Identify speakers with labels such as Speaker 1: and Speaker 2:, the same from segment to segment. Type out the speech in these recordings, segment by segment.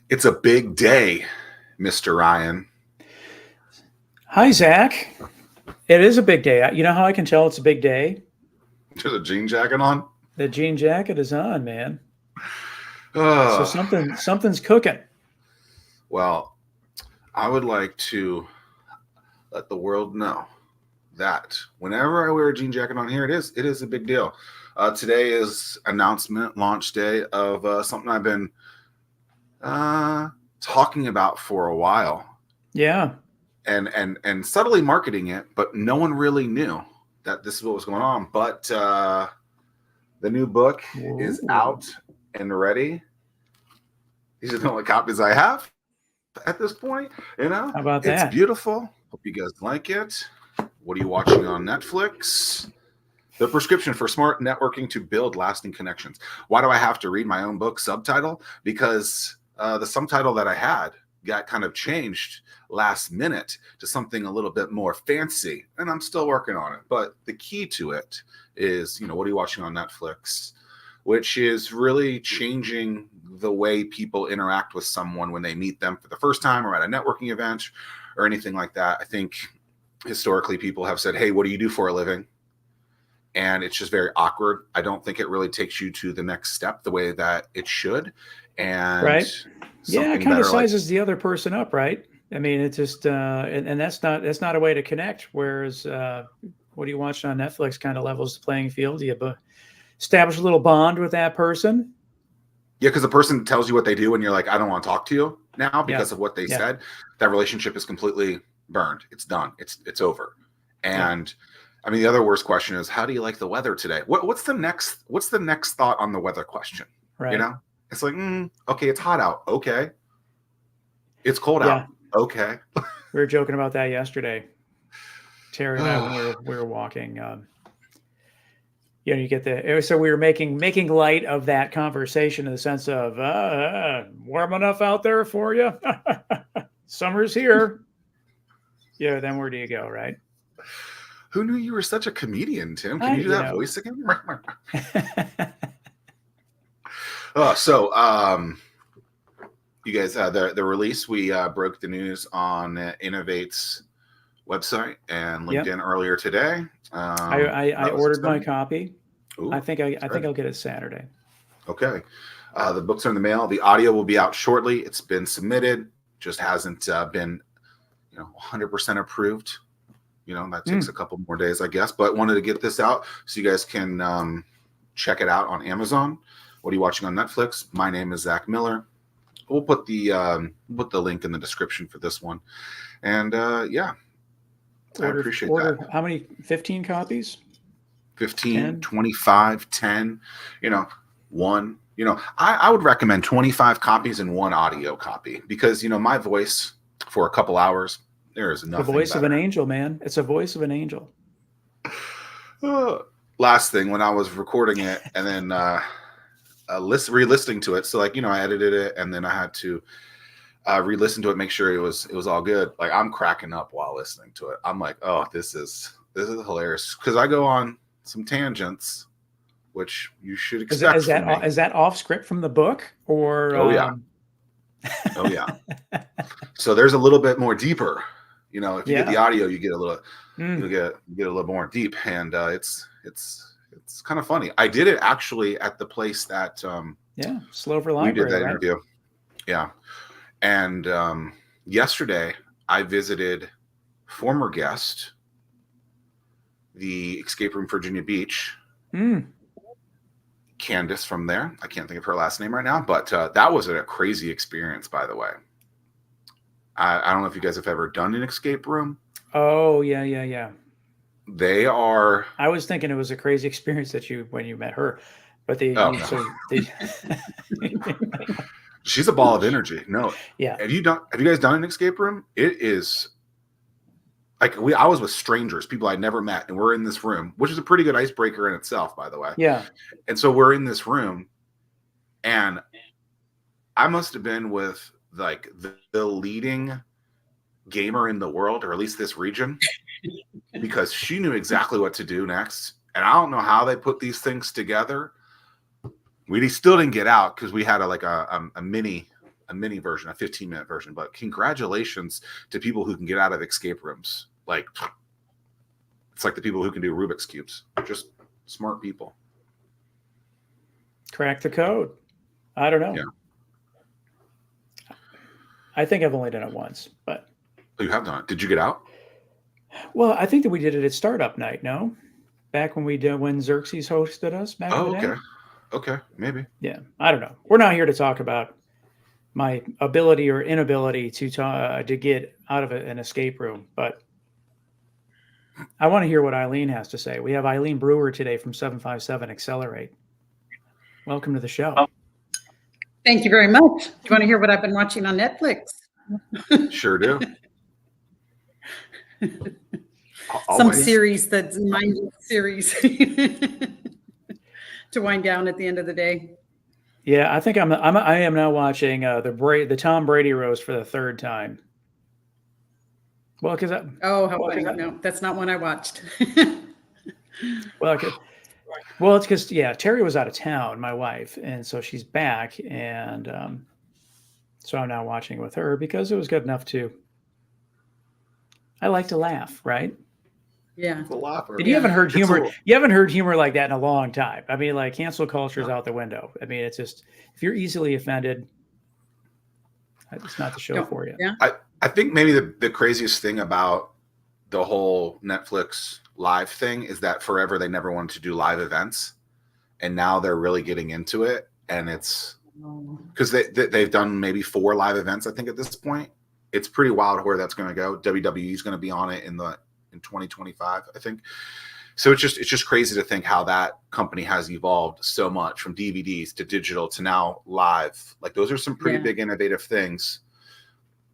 Speaker 1: It's a big day, Mr. Ryan.
Speaker 2: Hi, Zach. It is a big day. You know how I can tell it's a big day?
Speaker 1: There's a jean jacket on.
Speaker 2: The jean jacket is on, man. So
Speaker 1: Uh,
Speaker 2: something's cooking.
Speaker 1: well, I would like to let the world know that whenever I wear a jean jacket on here, it is a big deal. Today is announcement launch day of something I've been talking about for a while.
Speaker 2: Yeah.
Speaker 1: And subtly marketing it, but no one really knew that this is what was going on. But the new book is out and ready. These are the only copies I have at this point.
Speaker 2: How about
Speaker 1: it's
Speaker 2: that?
Speaker 1: beautiful. Hope you guys like it. What are you watching on Netflix? The prescription for smart networking to build lasting connections. Why do I have to read my own book subtitle? Because the subtitle that I had got kind of changed last minute to something a little bit more fancy, and I'm still working on it. But the key to it is, what are you watching on Netflix, which is really changing the way people interact with someone when they meet them for the first time or at a networking event or anything like that. I think historically people have said, hey, what do you do for a living? And it's just very awkward. I don't think it really takes you to the next step the way that it should. And
Speaker 2: right. Yeah, it kind of sizes the other person up, right? I mean, it's just and that's not a way to connect. Whereas what are you watching on Netflix kind of levels the playing field. You establish a little bond with that person.
Speaker 1: Yeah, because the person tells you what they do and you're like, I don't want to talk to you now because of what they said. That relationship is completely burned. It's done. It's over. And I mean, the other worst question is, how do you like the weather today? What's the next thought on the weather question?
Speaker 2: Right.
Speaker 1: It's like, okay, it's hot out. Okay. It's cold out. Okay.
Speaker 2: We were joking about that yesterday, Terry and I, when we were walking. You get so we were making light of that conversation in the sense of warm enough out there for you. Summer's here. Yeah. Then where do you go? Right.
Speaker 1: Who knew you were such a comedian, Tim? Can you do that voice again? You guys, the release, we broke the news on Innovate's website and LinkedIn earlier today.
Speaker 2: I ordered my copy.
Speaker 1: Ooh,
Speaker 2: I think I'll get it Saturday.
Speaker 1: Okay. The books are in the mail. The audio will be out shortly. It's been submitted. Just hasn't been 100% approved. That takes a couple more days, I guess. But wanted to get this out so you guys can check it out on Amazon. What are you watching on Netflix? My name is Zack Miller. We'll put the link in the description for this one. And I appreciate that.
Speaker 2: How many? 15 copies?
Speaker 1: 15,
Speaker 2: 10?
Speaker 1: 25, 10, 1. I would recommend 25 copies and 1 audio copy because, my voice for a couple hours, there is nothing.
Speaker 2: The voice of an angel, man. It's a voice of an angel.
Speaker 1: Last thing, when I was recording it and then re-listening to it, so I edited it and then I had to re-listen to it, make sure it was all good. Like, I'm cracking up while listening to it. I'm like, oh, this is hilarious because I go on some tangents, which you should expect.
Speaker 2: Is that off script from the book or?
Speaker 1: Oh yeah. Oh yeah. So there's a little bit more deeper. If you get the audio, you get a little, you get a little more deep, and it's kind of funny. I did it actually at the place that
Speaker 2: Slover Library.
Speaker 1: We did that interview. Yeah, and yesterday I visited former guest, the Escape Room Virginia Beach. Candace from there. I can't think of her last name right now, but that was a crazy experience, by the way. I don't know if you guys have ever done an escape room.
Speaker 2: Oh, yeah.
Speaker 1: They are.
Speaker 2: I was thinking it was a crazy experience when you met her, but
Speaker 1: she's a ball of energy. No.
Speaker 2: Yeah.
Speaker 1: Have you guys done an escape room? It is like I was with strangers, people I'd never met, and we're in this room, which is a pretty good icebreaker in itself, by the way.
Speaker 2: Yeah.
Speaker 1: And so we're in this room, and I must have been with the leading gamer in the world, or at least this region, because she knew exactly what to do next. And I don't know how they put these things together. We still didn't get out because we had a mini a mini version, a 15-minute version. But congratulations to people who can get out of escape rooms. Like, it's like the people who can do Rubik's cubes. They're just smart people.
Speaker 2: Crack the code. I don't know.
Speaker 1: Yeah.
Speaker 2: I think I've only done it once, but.
Speaker 1: Oh, you have done it. Did you get out?
Speaker 2: Well, I think that we did it at startup night. No, back when when Xerxes hosted us back in the day.
Speaker 1: Okay, maybe.
Speaker 2: Yeah, I don't know. We're not here to talk about my ability or inability to get out of an escape room, but I want to hear what Eileen has to say. We have Eileen Brewer today from 757 Accelerate. Welcome to the show.
Speaker 3: Thank you very much. Do you want to hear what I've been watching on Netflix?
Speaker 1: Sure do.
Speaker 3: Some series that's my series to wind down at the end of the day.
Speaker 2: Yeah, I think I am now watching the Tom Brady roast for the third time. Well, because
Speaker 3: no, that's not one I watched.
Speaker 2: Well, it's because Terry was out of town, my wife, and so she's back, and so I'm now watching with her because it was good enough to. I like to laugh, right?
Speaker 3: Yeah.
Speaker 2: And you haven't heard humor. You haven't heard humor like that in a long time. I mean, like cancel culture is out the window. I mean, it's just if you're easily offended, it's not the show for you.
Speaker 3: Yeah.
Speaker 1: I think maybe the craziest thing about the whole Netflix live thing is that forever they never wanted to do live events, and now they're really getting into it. And it's because they've done maybe 4 live events, I think, at this point. It's pretty wild where that's going to go. WWE is going to be on it in 2025, I think. So it's just crazy to think how that company has evolved so much from DVDs to digital to now live. Like those are some pretty big innovative things.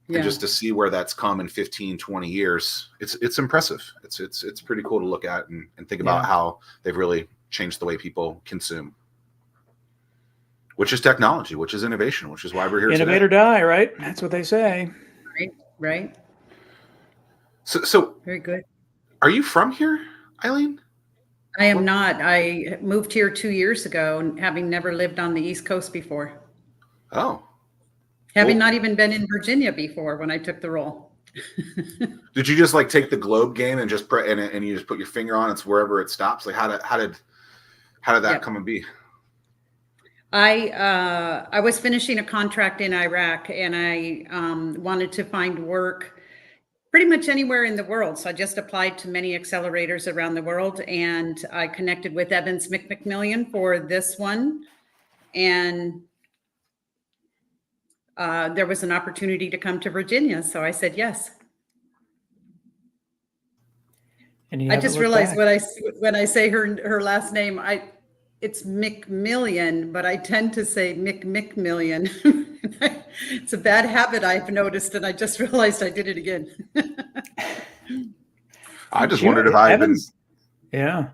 Speaker 1: Yeah. And just to see where that's come in 15, 20 years, it's impressive. It's pretty cool to look at and think about how they've really changed the way people consume. Which is technology, which is innovation, which is why we're here today.
Speaker 2: Innovate or die, right? That's what they say.
Speaker 3: Right.
Speaker 1: So
Speaker 3: very good.
Speaker 1: Are you from here, Eileen?
Speaker 3: I am not. I moved here 2 years ago, having never lived on the East Coast before.
Speaker 1: Oh.
Speaker 3: Having not even been in Virginia before when I took the role.
Speaker 1: Did you just like take the globe game and just and you just put your finger on it's wherever it stops? Like how did that come and be?
Speaker 3: I was finishing a contract in Iraq, and I wanted to find work pretty much anywhere in the world. So I just applied to many accelerators around the world, and I connected with Evans McMillan for this one. And there was an opportunity to come to Virginia. So I said yes. And I just realized when I say her last name, it's McMillan, but I tend to say McMillan. It's a bad habit I've noticed, and I just realized I did it again.
Speaker 1: I just wondered if I had been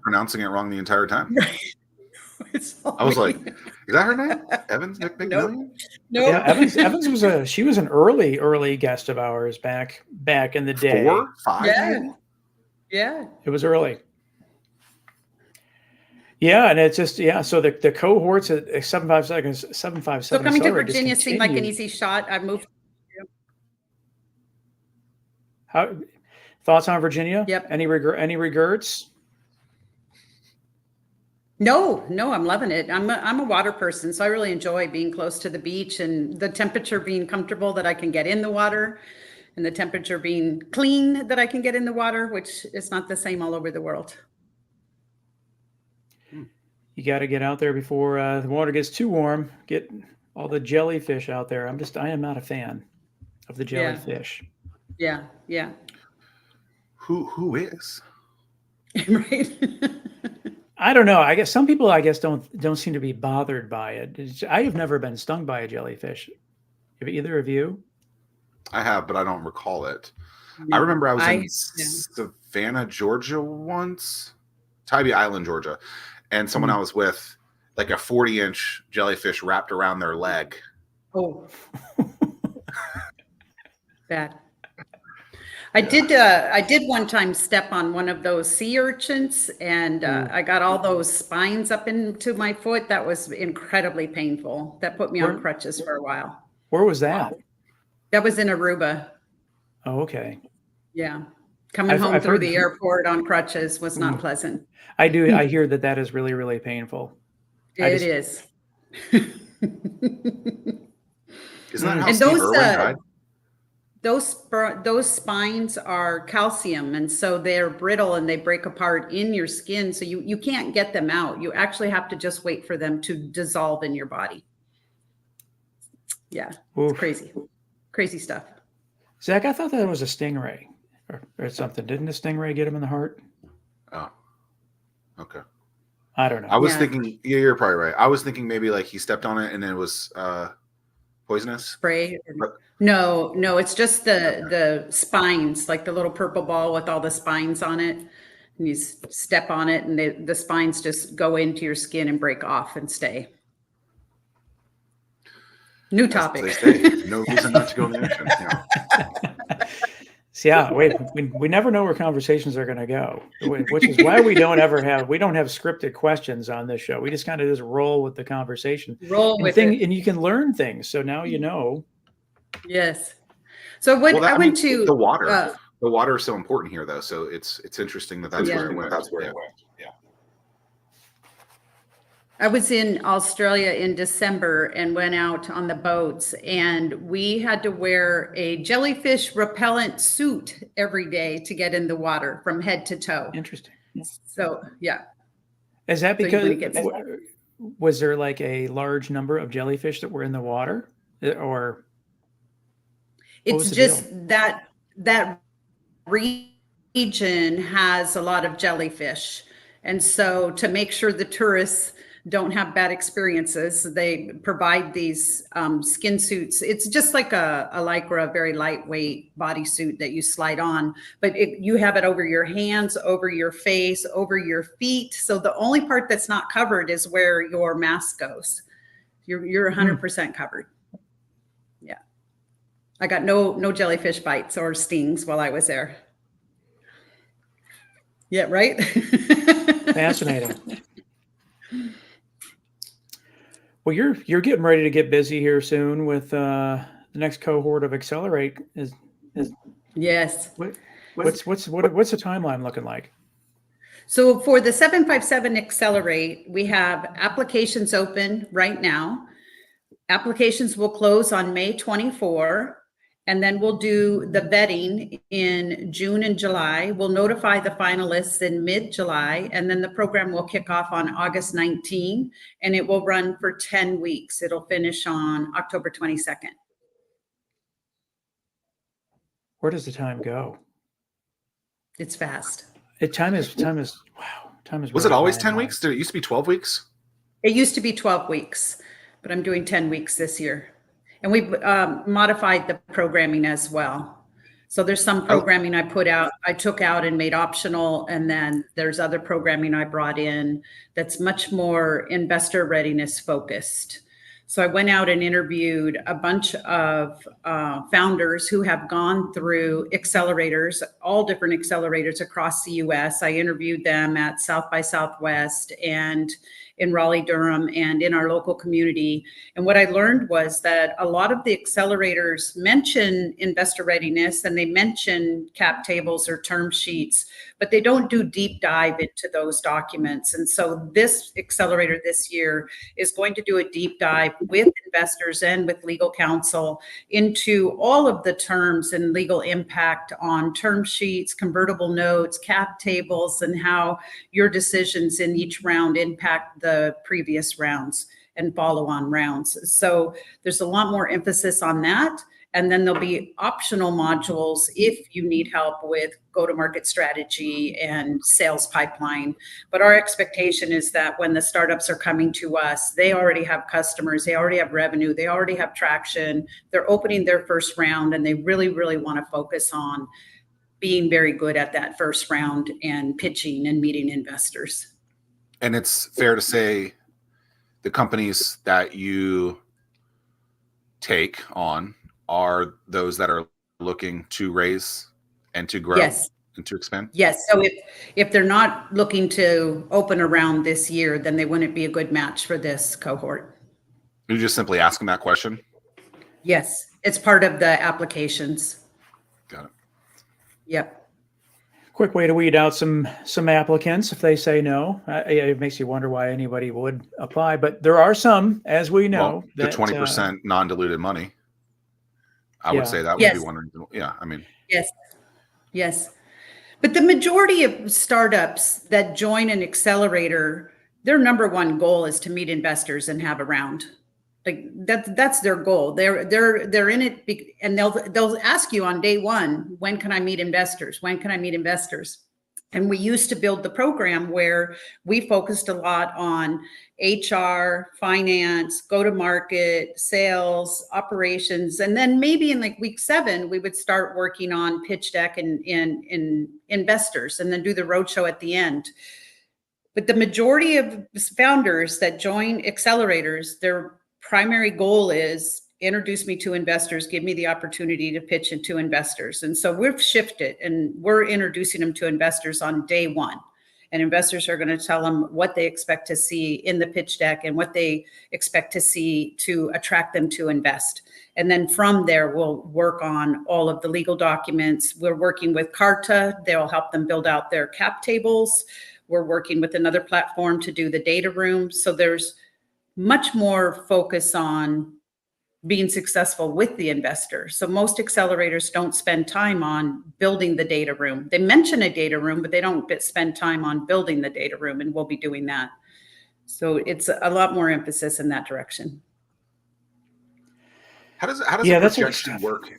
Speaker 2: pronouncing
Speaker 1: it wrong the entire time.
Speaker 3: I
Speaker 1: was like, is that her name? Evans McMillan?
Speaker 3: No.
Speaker 2: Yeah, Evans was an early guest of ours back in the day.
Speaker 1: 4, 5?
Speaker 3: Yeah.
Speaker 2: It was early. Yeah, and it's just so the cohorts at 757.
Speaker 3: So coming to Virginia seemed like an easy shot. I moved.
Speaker 2: Thoughts on Virginia?
Speaker 3: Yep.
Speaker 2: Any regrets?
Speaker 3: No, I'm loving it. I'm a water person, so I really enjoy being close to the beach and the temperature being comfortable that I can get in the water, and the temperature being clean that I can get in the water, which is not the same all over the world.
Speaker 2: You got to get out there before the water gets too warm. Get all the jellyfish out there. I am not a fan of the jellyfish.
Speaker 3: Yeah.
Speaker 1: Who is?
Speaker 3: Right.
Speaker 2: I don't know. I guess some people don't seem to be bothered by it. I have never been stung by a jellyfish. Have either of you?
Speaker 1: I have, but I don't recall it. I remember I was in Savannah, Georgia once, Tybee Island, Georgia. And someone I was with, like a 40-inch jellyfish wrapped around their leg.
Speaker 3: Oh, bad. I did one time step on one of those sea urchins, and I got all those spines up into my foot. That was incredibly painful. That put me on crutches for a while.
Speaker 2: Where was that?
Speaker 3: That was in Aruba.
Speaker 2: Oh, okay.
Speaker 3: Yeah. Coming home
Speaker 2: I've
Speaker 3: through
Speaker 2: heard
Speaker 3: the airport on crutches was not pleasant.
Speaker 2: I hear that is really, really painful.
Speaker 3: It is.
Speaker 1: Isn't that how
Speaker 3: And
Speaker 1: Steve Irwin died?
Speaker 3: those spines are calcium, and so they're brittle and they break apart in your skin. So you can't get them out. You actually have to just wait for them to dissolve in your body. Yeah, it's crazy stuff.
Speaker 2: Zach, I thought that was a stingray or something. Didn't the stingray get him in the heart?
Speaker 1: Oh, okay.
Speaker 2: I don't know.
Speaker 1: I was thinking, yeah, you're probably right. I was thinking maybe like he stepped on it and it was poisonous.
Speaker 3: Spray? No, it's just the spines, like the little purple ball with all the spines on it. And you step on it and the spines just go into your skin and break off and stay. New topic.
Speaker 1: As they say, no reason not to go in the ocean.
Speaker 2: Yeah, we never know where conversations are going to go, which is why we don't have scripted questions on this show. We just kind of just roll with the conversation. And you can learn things. So now you know.
Speaker 3: Yes. So I went to
Speaker 1: the water. The water is so important here, though. So it's interesting that's where it went. That's where it went. Yeah.
Speaker 3: I was in Australia in December and went out on the boats, and we had to wear a jellyfish repellent suit every day to get in the water from head to toe.
Speaker 2: Interesting.
Speaker 3: So, yeah.
Speaker 2: Is that because was there like a large number of jellyfish that were in the water, or?
Speaker 3: It's just that region has a lot of jellyfish, and so to make sure the tourists don't have bad experiences, they provide these skin suits. It's just like a Lycra, very lightweight bodysuit that you slide on, but you have it over your hands, over your face, over your feet. So the only part that's not covered is where your mask goes. You're 100% covered. Yeah. I got no jellyfish bites or stings while I was there. Yeah, right?
Speaker 2: Fascinating. Well, you're getting ready to get busy here soon with the next cohort of Accelerate.
Speaker 3: Yes.
Speaker 2: What's the timeline looking like?
Speaker 3: So for the 757 Accelerate, we have applications open right now. Applications will close on May 24. And then we'll do the vetting in June and July. We'll notify the finalists in mid-July, and then the program will kick off on August 19, and it will run for 10 weeks. It'll finish on October 22nd.
Speaker 2: Where does the time go?
Speaker 3: It's fast.
Speaker 2: Time is wow. Time is.
Speaker 1: Was it always 10 weeks? There used to be 12 weeks.
Speaker 3: It used to be 12 weeks, but I'm doing 10 weeks this year. And we've modified the programming as well. So there's some programming I took out and made optional. And then there's other programming I brought in that's much more investor readiness focused. So I went out and interviewed a bunch of founders who have gone through accelerators, all different accelerators across the US. I interviewed them at South by Southwest and in Raleigh-Durham and in our local community. And what I learned was that a lot of the accelerators mention investor readiness and they mention cap tables or term sheets, but they don't do deep dive into those documents. And so this accelerator this year is going to do a deep dive with investors and with legal counsel into all of the terms and legal impact on term sheets, convertible notes, cap tables, and how your decisions in each round impact the previous rounds and follow-on rounds. So there's a lot more emphasis on that. And then there'll be optional modules if you need help with go-to-market strategy and sales pipeline. But our expectation is that when the startups are coming to us, they already have customers, they already have revenue, they already have traction, they're opening their first round, and they really, really want to focus on being very good at that first round and pitching and meeting investors.
Speaker 1: And it's fair to say the companies that you take on are those that are looking to raise and to grow.
Speaker 3: Yes.
Speaker 1: And to expand?
Speaker 3: Yes. So if they're not looking to open a round this year, then they wouldn't be a good match for this cohort.
Speaker 1: You just simply ask them that question?
Speaker 3: Yes, it's part of the applications.
Speaker 1: Got it.
Speaker 3: Yep.
Speaker 2: Quick way to weed out some applicants if they say no. It makes you wonder why anybody would apply, but there are some, as we know,
Speaker 1: Well, the
Speaker 2: that
Speaker 1: 20% non-diluted money. I would say that would
Speaker 3: Yes.
Speaker 1: be one reason. Yeah, I mean,
Speaker 3: Yes. Yes. But the majority of startups that join an accelerator, their number one goal is to meet investors and have a round. Like that's their goal. They're in it, and they'll ask you on day one, when can I meet investors? When can I meet investors? And we used to build the program where we focused a lot on HR, finance, go to market, sales, operations. And then maybe in like week 7, we would start working on pitch deck and investors, and then do the roadshow at the end. But the majority of founders that join accelerators, their primary goal is introduce me to investors, give me the opportunity to pitch it to investors. And so we've shifted, and we're introducing them to investors on day 1. And investors are going to tell them what they expect to see in the pitch deck and what they expect to see to attract them to invest. And then from there, we'll work on all of the legal documents. We're working with Carta. They'll help them build out their cap tables. We're working with another platform to do the data room. So there's much more focus on being successful with the investor. So most accelerators don't spend time on building the data room. They mention a data room, but they don't spend time on building the data room, and we'll be doing that. So it's a lot more emphasis in that direction.
Speaker 1: how does a projection work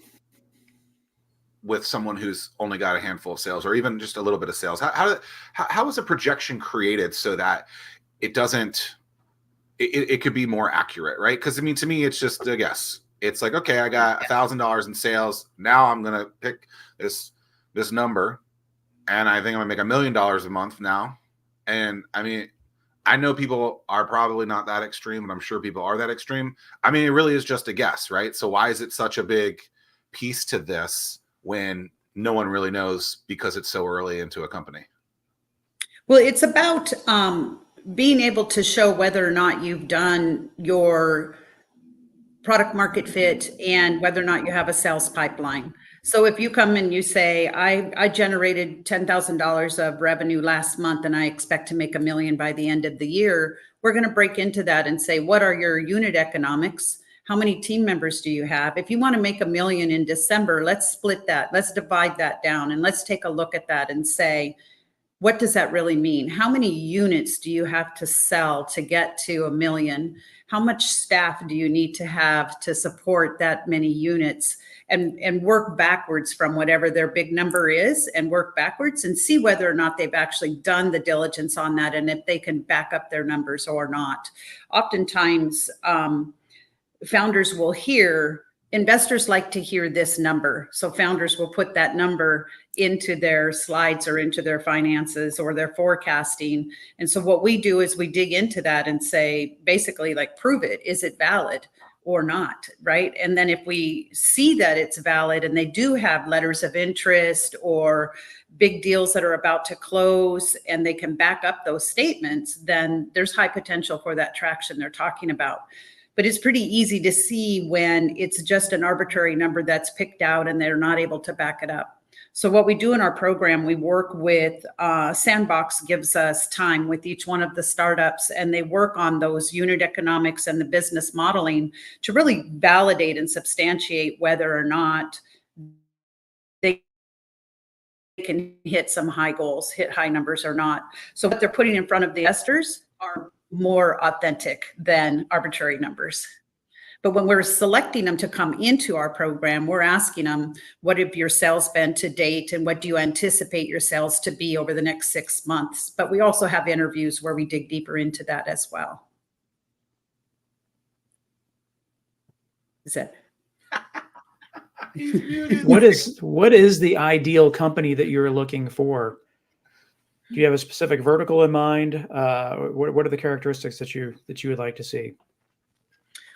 Speaker 1: with someone who's only got a handful of sales, or even just a little bit of sales? How is a projection created so that it doesn't, it could be more accurate, right? Because I mean, to me, it's just a guess. It's like, okay, I got $1,000 in sales. Now I'm gonna pick this number, and I think I'm gonna make $1 million a month now. And I mean, I know people are probably not that extreme, and I'm sure people are that extreme. I mean, it really is just a guess, right? So why is it such a big piece to this when no one really knows because it's so early into a company?
Speaker 3: Well, it's about being able to show whether or not you've done your product market fit and whether or not you have a sales pipeline. So if you come and you say, I generated $10,000 of revenue last month and I expect to make $1 million by the end of the year, we're going to break into that and say, what are your unit economics? How many team members do you have? If you want to make $1 million in December, let's split that. Let's divide that down, and let's take a look at that and say, what does that really mean? How many units do you have to sell to get to $1 million? How much staff do you need to have to support that many units? And work backwards from whatever their big number is, and work backwards and see whether or not they've actually done the diligence on that, and if they can back up their numbers or not. Oftentimes, founders will hear, investors like to hear this number. So founders will put that number into their slides or into their finances or their forecasting. And so what we do is we dig into that and say, basically, like, prove it. Is it valid or not, right? And then if we see that it's valid and they do have letters of interest or big deals that are about to close and they can back up those statements, then there's high potential for that traction they're talking about. But it's pretty easy to see when it's just an arbitrary number that's picked out and they're not able to back it up. So what we do in our program, we work with Sandbox gives us time with each one of the startups, and they work on those unit economics and the business modeling to really validate and substantiate whether or not they can hit some high goals, hit high numbers or not. So what they're putting in front of the investors are more authentic than arbitrary numbers. But when we're selecting them to come into our program, we're asking them, what have your sales been to date, and what do you anticipate your sales to be over the next 6 months? But we also have interviews where we dig deeper into that as well. Is it?
Speaker 2: What is the ideal company that you're looking for? Do you have a specific vertical in mind? What are the characteristics that you would like to see?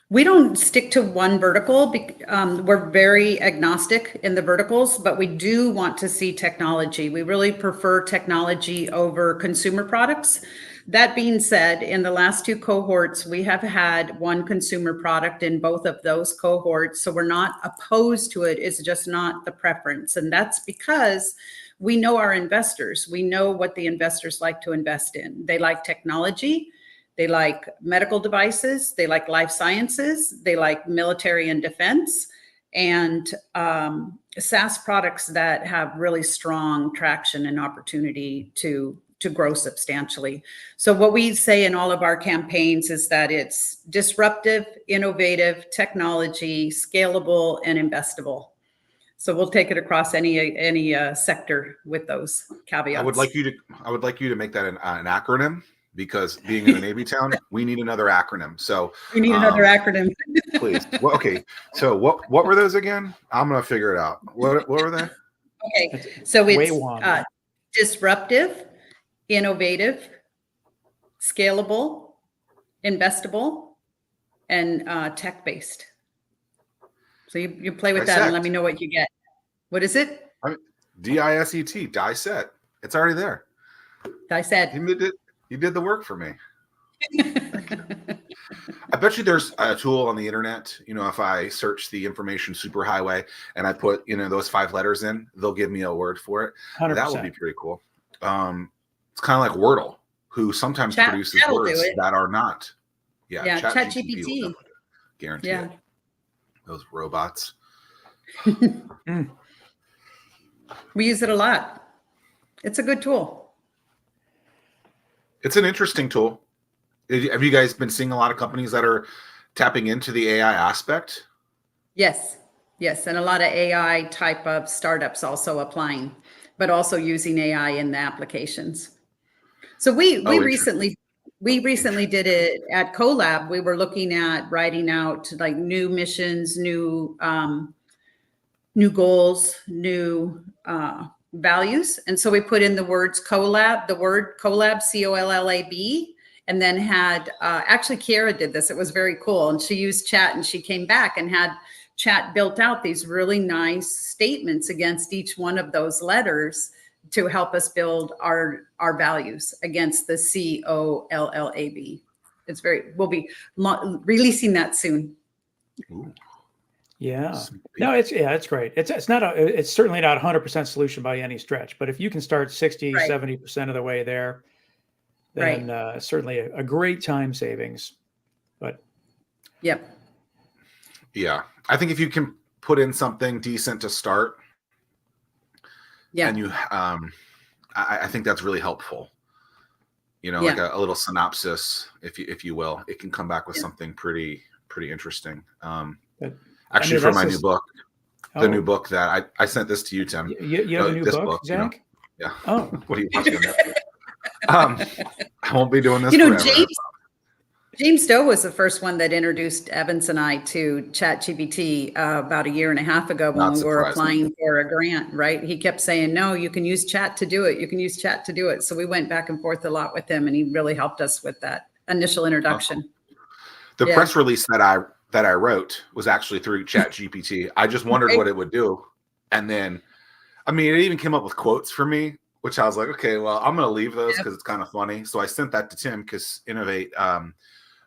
Speaker 3: We don't stick to one vertical. We're very agnostic in the verticals, but we do want to see technology. We really prefer technology over consumer products. That being said, in the last 2 cohorts, we have had one consumer product in both of those cohorts. So we're not opposed to it. It's just not the preference. And that's because we know our investors. We know what the investors like to invest in. They like technology. They like medical devices. They like life sciences. They like military and defense, and SaaS products that have really strong traction and opportunity to grow substantially. So what we say in all of our campaigns is that it's disruptive, innovative, technology, scalable, and investable. So we'll take it across any sector with those caveats.
Speaker 1: I would like you to make that an acronym, because being in a Navy town, we need another acronym. So
Speaker 3: we need another acronym.
Speaker 1: Please. Well, okay. So what were those again? I'm gonna figure it out. What were they?
Speaker 3: Okay. So it's disruptive, innovative, scalable, investable, and tech-based. So you play with that and let me know what you get. What is it?
Speaker 1: DISET, DISET. It's already there.
Speaker 3: DISET.
Speaker 1: You did the work for me. I bet you there's a tool on the internet. If I search the information superhighway and I put, those 5 letters in, they'll give me a word for it.
Speaker 2: 100%.
Speaker 1: That would be pretty cool. It's kind of like Wordle, who sometimes produces words that are not. Yeah.
Speaker 3: ChatGPT.
Speaker 1: Guaranteed. Yeah. Those robots.
Speaker 3: We use it a lot. It's a good tool.
Speaker 1: It's an interesting tool. Have you guys been seeing a lot of companies that are tapping into the AI aspect?
Speaker 3: Yes. And a lot of AI type of startups also applying, but also using AI in the applications. So we recently did it at CoLab. We were looking at writing out like new missions, new goals, new values. And so we put in the word CoLab, COLLAB, and then had, actually Kiara did this. It was very cool. And she used chat, and she came back and had chat built out these really nice statements against each one of those letters to help us build our values against the COLLAB. We'll be releasing that soon.
Speaker 1: Ooh.
Speaker 2: Yeah. No, it's great. It's certainly not 100% solution by any stretch, but if you can start 60, 70% of the way there, then certainly a great time savings. But
Speaker 3: yep.
Speaker 1: Yeah. I think if you can put in something decent to start, and you, I think that's really helpful. Like a little synopsis, if you will, it can come back with something pretty interesting. Actually, for my new book, the new book that I sent this to you, Tim.
Speaker 2: You have a new book, Zack?
Speaker 1: Yeah.
Speaker 2: Oh.
Speaker 1: What are you watching on Netflix? I won't be doing this forever.
Speaker 3: James Stowe was the first one that introduced Evans and I to ChatGPT about 1.5 years ago when we were applying for a grant, right? He kept saying, no, you can use chat to do it. You can use chat to do it. So we went back and forth a lot with him, and he really helped us with that initial introduction.
Speaker 1: The press release that I wrote was actually through ChatGPT. I just wondered what it would do. And then, it even came up with quotes for me, which I was like, okay, well, I'm going to leave those because it's kind of funny. So I sent that to Tim, because Innovate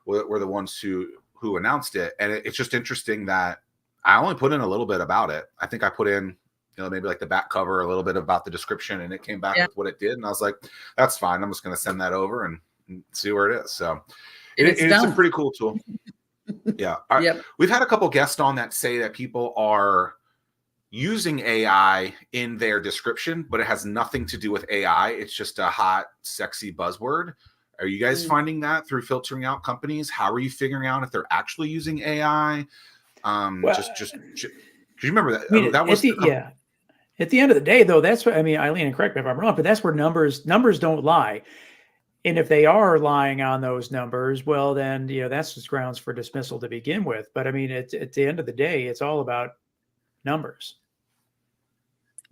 Speaker 1: were the ones who announced it. And it's just interesting that I only put in a little bit about it. I think I put in, maybe like the back cover, a little bit about the description, and it came back with what it did. And I was like, that's fine. I'm just going to send that over and see where it is. So it's a pretty cool tool. Yeah. We've had a couple guests on that say that people are using AI in their description, but it has nothing to do with AI. It's just a hot, sexy buzzword. Are you guys finding that through filtering out companies? How are you figuring out if they're actually using AI? Just you remember that? That was
Speaker 2: At the end of the day, though, that's what Eileen, and correct me if I'm wrong, but that's where numbers don't lie. And if they are lying on those numbers, well, then, that's just grounds for dismissal to begin with. But at the end of the day, it's all about numbers.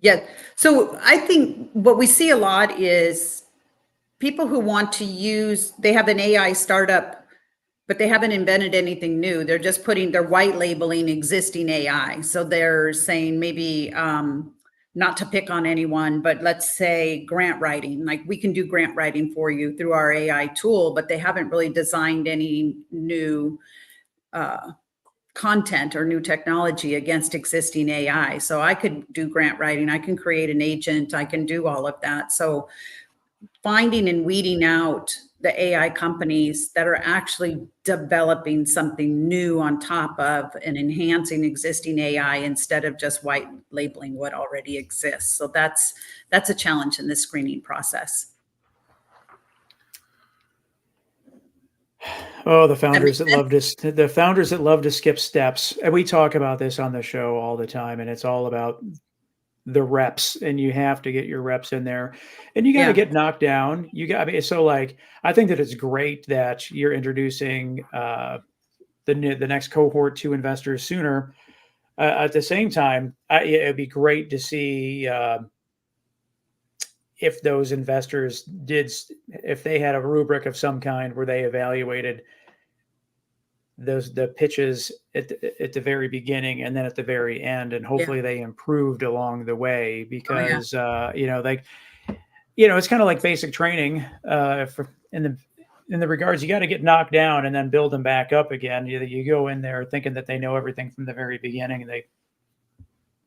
Speaker 3: Yeah. So I think what we see a lot is people who want to they have an AI startup, but they haven't invented anything new. They're just they're white labeling existing AI. So they're saying maybe not to pick on anyone, but let's say grant writing, like we can do grant writing for you through our AI tool, but they haven't really designed any new content or new technology against existing AI. So I could do grant writing, I can create an agent, I can do all of that. So finding and weeding out the AI companies that are actually developing something new on top of and enhancing existing AI instead of just white labeling what already exists. So that's a challenge in this screening process.
Speaker 2: Oh, the founders that love to skip steps. And we talk about this on the show all the time, and it's all about the reps, and you have to get your reps in there, and you got to get knocked down. So like, I think that it's great that you're introducing the next cohort to investors sooner. At the same time, it'd be great to see if those investors if they had a rubric of some kind where they evaluated the pitches at the very beginning and then at the very end, and hopefully they improved along the way, because it's kind of like basic training in the regards, you got to get knocked down and then build them back up again. You go in there thinking that they know everything from the very beginning, and they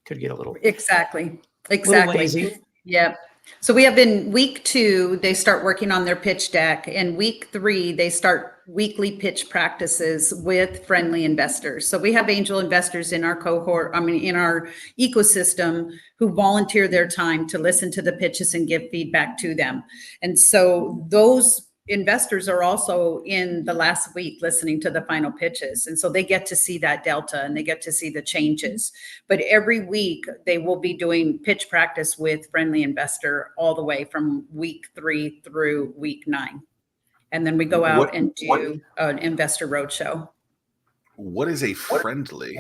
Speaker 2: could get a little
Speaker 3: exactly
Speaker 2: lazy.
Speaker 3: Yeah. So we have in week 2, they start working on their pitch deck. In week 3, they start weekly pitch practices with friendly investors. So we have angel investors in our cohort, in our ecosystem, who volunteer their time to listen to the pitches and give feedback to them. And so those investors are also in the last week listening to the final pitches. And so they get to see that delta and they get to see the changes. But every week they will be doing pitch practice with friendly investor all the way from week 3 through week 9. And then we go out and do an investor roadshow.
Speaker 1: What is a friendly?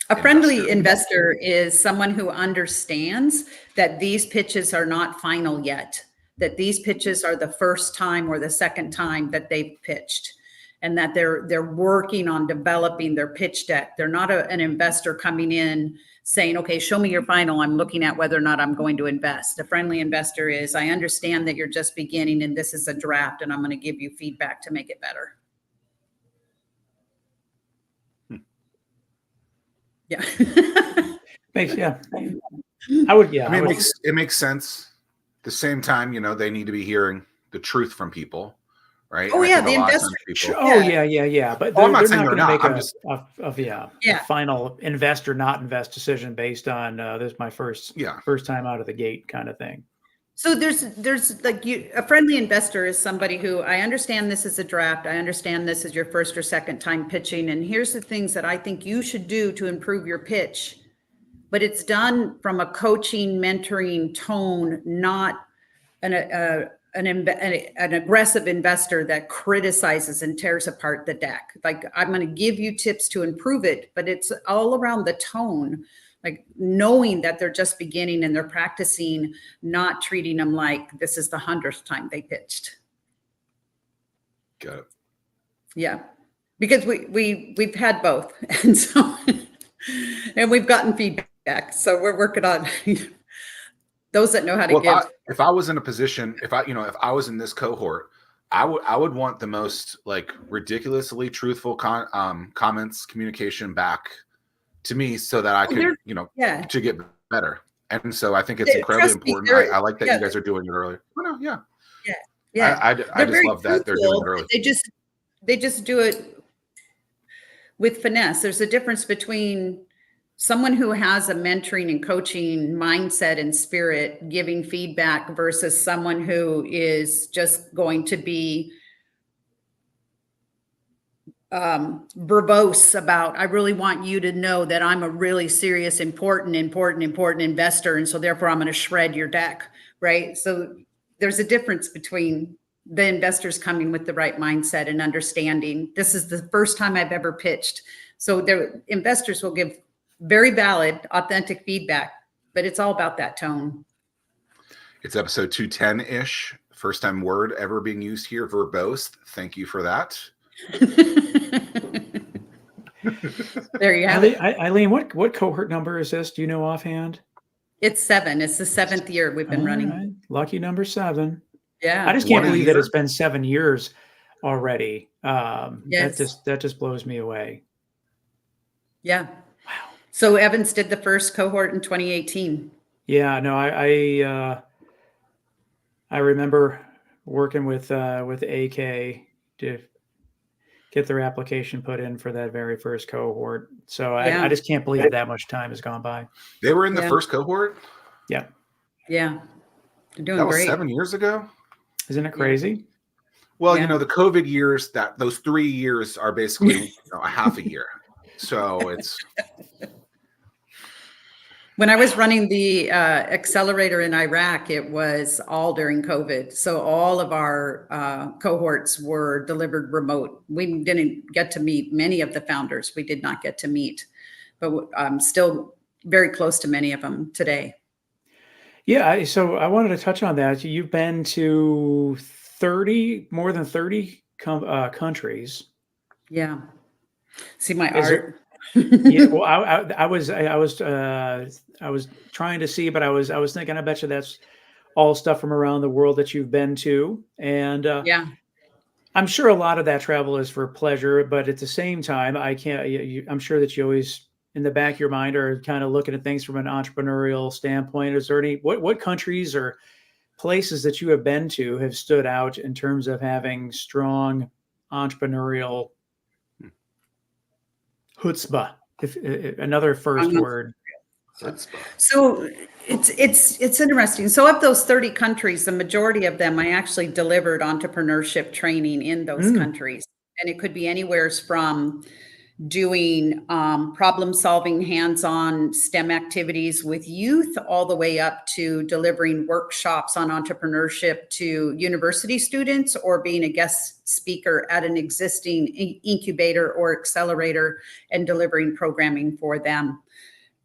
Speaker 3: A friendly investor is someone who understands that these pitches are not final yet, that these pitches are the first time or the second time that they've pitched, and that they're working on developing their pitch deck. They're not an investor coming in saying, okay, show me your final. I'm looking at whether or not I'm going to invest. A friendly investor is, I understand that you're just beginning and this is a draft, and I'm going to give you feedback to make it better. Yeah.
Speaker 1: It makes sense. At the same time, they need to be hearing the truth from people, right?
Speaker 3: Oh, yeah, the investor.
Speaker 2: But
Speaker 1: I'm not saying
Speaker 2: they're
Speaker 1: they're
Speaker 2: not
Speaker 1: not.
Speaker 2: going to make a final invest or not invest decision based on this is my first time out of the gate kind of thing.
Speaker 3: So there's like a friendly investor is somebody who, I understand this is a draft. I understand this is your first or second time pitching, and here's the things that I think you should do to improve your pitch. But it's done from a coaching, mentoring tone, not an aggressive investor that criticizes and tears apart the deck. Like, I'm going to give you tips to improve it, but it's all around the tone, like knowing that they're just beginning and they're practicing, not treating them like this is the 100th time they pitched.
Speaker 1: Got it.
Speaker 3: Yeah, because we've had both, and so and we've gotten feedback. So we're working on those that know how to give.
Speaker 1: If I was in a position, if I was in this cohort, I would want the most like ridiculously truthful comments, communication back to me, so that I could, to get better. And so I think it's incredibly important. I like that you guys are doing it early. Oh, no, yeah. I just love that they're doing it early.
Speaker 3: They just do it with finesse. There's a difference between someone who has a mentoring and coaching mindset and spirit giving feedback versus someone who is just going to be verbose about, I really want you to know that I'm a really serious, important investor. And so therefore I'm going to shred your deck. Right. So there's a difference between the investors coming with the right mindset and understanding this is the first time I've ever pitched. So the investors will give very valid, authentic feedback, but it's all about that tone.
Speaker 1: It's episode 210-ish. First time word ever being used here, verbose. Thank you for that.
Speaker 3: There you have it.
Speaker 2: Eileen, what cohort number is this? Do you know offhand?
Speaker 3: It's 7. It's the 7th year we've been running.
Speaker 2: All right. Lucky number 7.
Speaker 3: Yeah.
Speaker 2: I just
Speaker 1: One
Speaker 2: can't
Speaker 1: a
Speaker 2: believe that
Speaker 1: year?
Speaker 2: it's been 7 years already.
Speaker 3: Yes.
Speaker 2: That just blows me away.
Speaker 3: Yeah.
Speaker 2: Wow.
Speaker 3: So Evans did the first cohort in 2018.
Speaker 2: Yeah, no, I remember working with AK to get their application put in for that very first cohort. So I
Speaker 3: Yeah.
Speaker 2: just can't believe that much time has gone by.
Speaker 1: They were in the
Speaker 3: Yeah.
Speaker 1: first cohort?
Speaker 2: Yeah.
Speaker 3: Yeah. They're doing
Speaker 1: That was
Speaker 3: great.
Speaker 1: 7 years ago?
Speaker 2: Isn't it crazy?
Speaker 1: Well,
Speaker 3: Yeah.
Speaker 1: you know, the COVID years, those 3 years are basically a half a year. So it's
Speaker 3: When I was running the accelerator in Iraq, it was all during COVID. So all of our cohorts were delivered remote. We didn't get to meet many of the founders. We did not get to meet, but I'm still very close to many of them today.
Speaker 2: Yeah, so I wanted to touch on that. You've been to more than 30 countries.
Speaker 3: Yeah. See my
Speaker 2: Is there-
Speaker 3: art.
Speaker 2: Yeah, well, I was trying to see, but I was thinking, I bet you that's all stuff from around the world that you've been to, and
Speaker 3: Yeah.
Speaker 2: I'm sure a lot of that travel is for pleasure, but at the same time, I can't. I'm sure that you always, in the back of your mind, are kind of looking at things from an entrepreneurial standpoint. Is there any what countries or places that you have been to have stood out in terms of having strong entrepreneurial chutzpah? If another first word.
Speaker 3: So it's interesting. So of those 30 countries, the majority of them, I actually delivered entrepreneurship training in those countries. And it could be anywhere from doing problem solving, hands-on STEM activities with youth, all the way up to delivering workshops on entrepreneurship to university students, or being a guest speaker at an existing incubator or accelerator and delivering programming for them.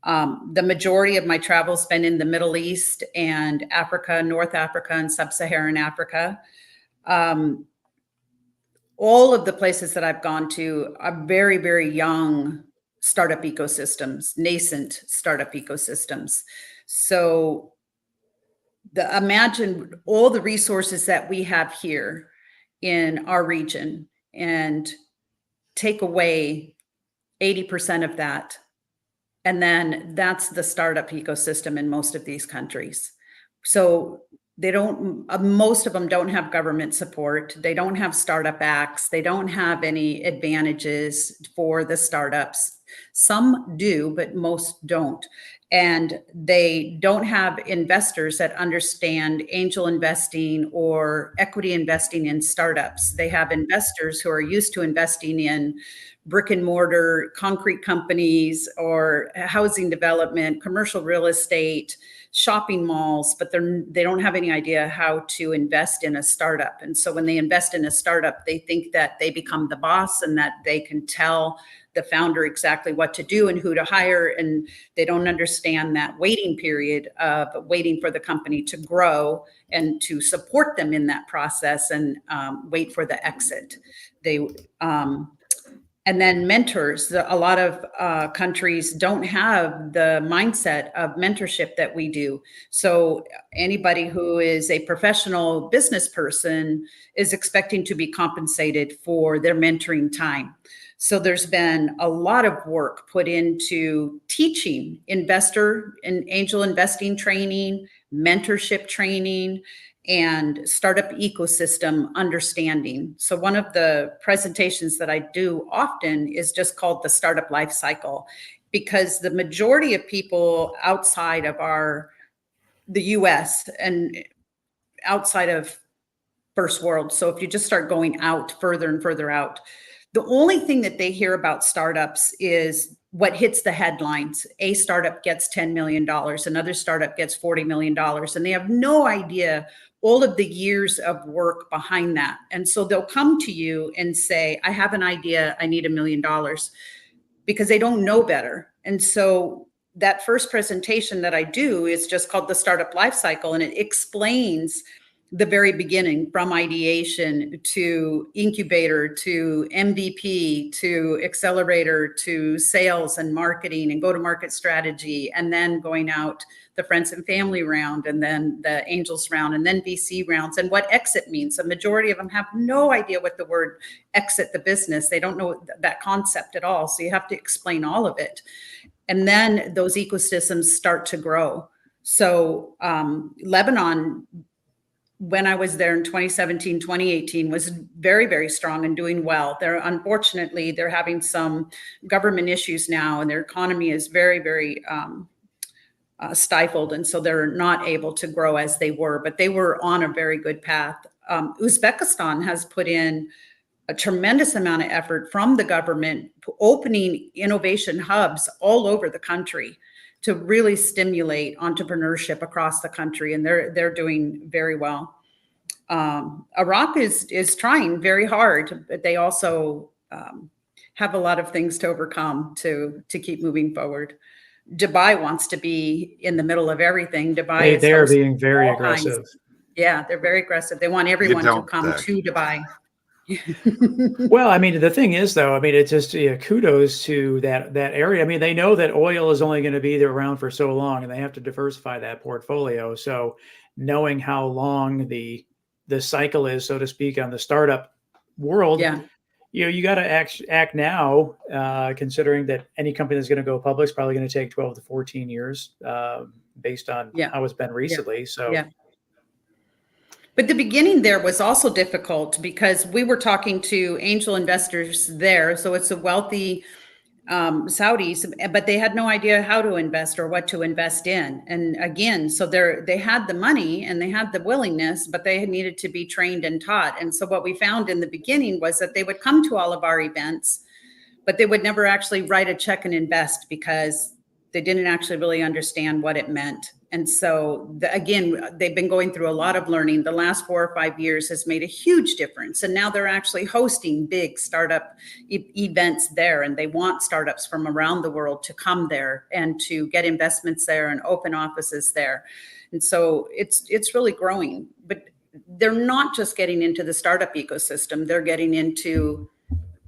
Speaker 3: The majority of my travel's been in the Middle East and Africa, North Africa, and Sub-Saharan Africa. All of the places that I've gone to are very, very young startup ecosystems, nascent startup ecosystems. So imagine all the resources that we have here in our region and take away 80% of that. And then that's the startup ecosystem in most of these countries. So most of them don't have government support. They don't have startup acts. They don't have any advantages for the startups. Some do, but most don't. And they don't have investors that understand angel investing or equity investing in startups. They have investors who are used to investing in brick and mortar concrete companies or housing development, commercial real estate, shopping malls, but they don't have any idea how to invest in a startup. And so when they invest in a startup, they think that they become the boss and that they can tell the founder exactly what to do and who to hire. And they don't understand that waiting period of waiting for the company to grow and to support them in that process and wait for the exit. And then mentors. A lot of countries don't have the mindset of mentorship that we do. So anybody who is a professional business person is expecting to be compensated for their mentoring time. So there's been a lot of work put into teaching investor and angel investing training, mentorship training, and startup ecosystem understanding. So one of the presentations that I do often is just called the startup life cycle, because the majority of people outside of the US and outside of first world. So if you just start going out further and further out, the only thing that they hear about startups is what hits the headlines. A startup gets $10 million, another startup gets $40 million, and they have no idea all of the years of work behind that. And so they'll come to you and say, I have an idea, I need $1 million, because they don't know better. And so that first presentation that I do is just called the startup life cycle, and it explains the very beginning, from ideation to incubator to MVP to accelerator to sales and marketing and go-to-market strategy, and then going out the friends and family round, and then the angels round, and then VC rounds, and what exit means. A majority of them have no idea what the word exit the business. They don't know that concept at all. So you have to explain all of it. And then those ecosystems start to grow. So Lebanon, when I was there in 2017, 2018, was very, very strong and doing well. Unfortunately, they're having some government issues now, and their economy is very, very stifled. And so they're not able to grow as they were, but they were on a very good path. Uzbekistan has put in a tremendous amount of effort from the government, opening innovation hubs all over the country to really stimulate entrepreneurship across the country, and they're doing very well. Iraq is trying very hard, but they also have a lot of things to overcome to keep moving forward. Dubai wants to be in the middle of everything. Dubai
Speaker 2: they are being very aggressive.
Speaker 3: Yeah, they're very aggressive. They want everyone to come to Dubai.
Speaker 2: Well, I mean, the thing is, though, I mean, it's just kudos to that area. I mean, they know that oil is only going to be there around for so long, and they have to diversify that portfolio. So knowing how long the cycle is, so to speak, on the startup world, you got to act now, considering that any company that's going to go public is probably going to take 12 to 14 years, based on how it's been recently.
Speaker 3: But the beginning there was also difficult because we were talking to angel investors there. So it's a wealthy Saudis, but they had no idea how to invest or what to invest in. And again, so they had the money and they had the willingness, but they needed to be trained and taught. And so what we found in the beginning was that they would come to all of our events, but they would never actually write a check and invest because they didn't actually really understand what it meant. And so again, they've been going through a lot of learning. The last 4 or 5 years has made a huge difference. And now they're actually hosting big startup events there. And they want startups from around the world to come there and to get investments there and open offices there. And so it's really growing. But they're not just getting into the startup ecosystem. They're getting into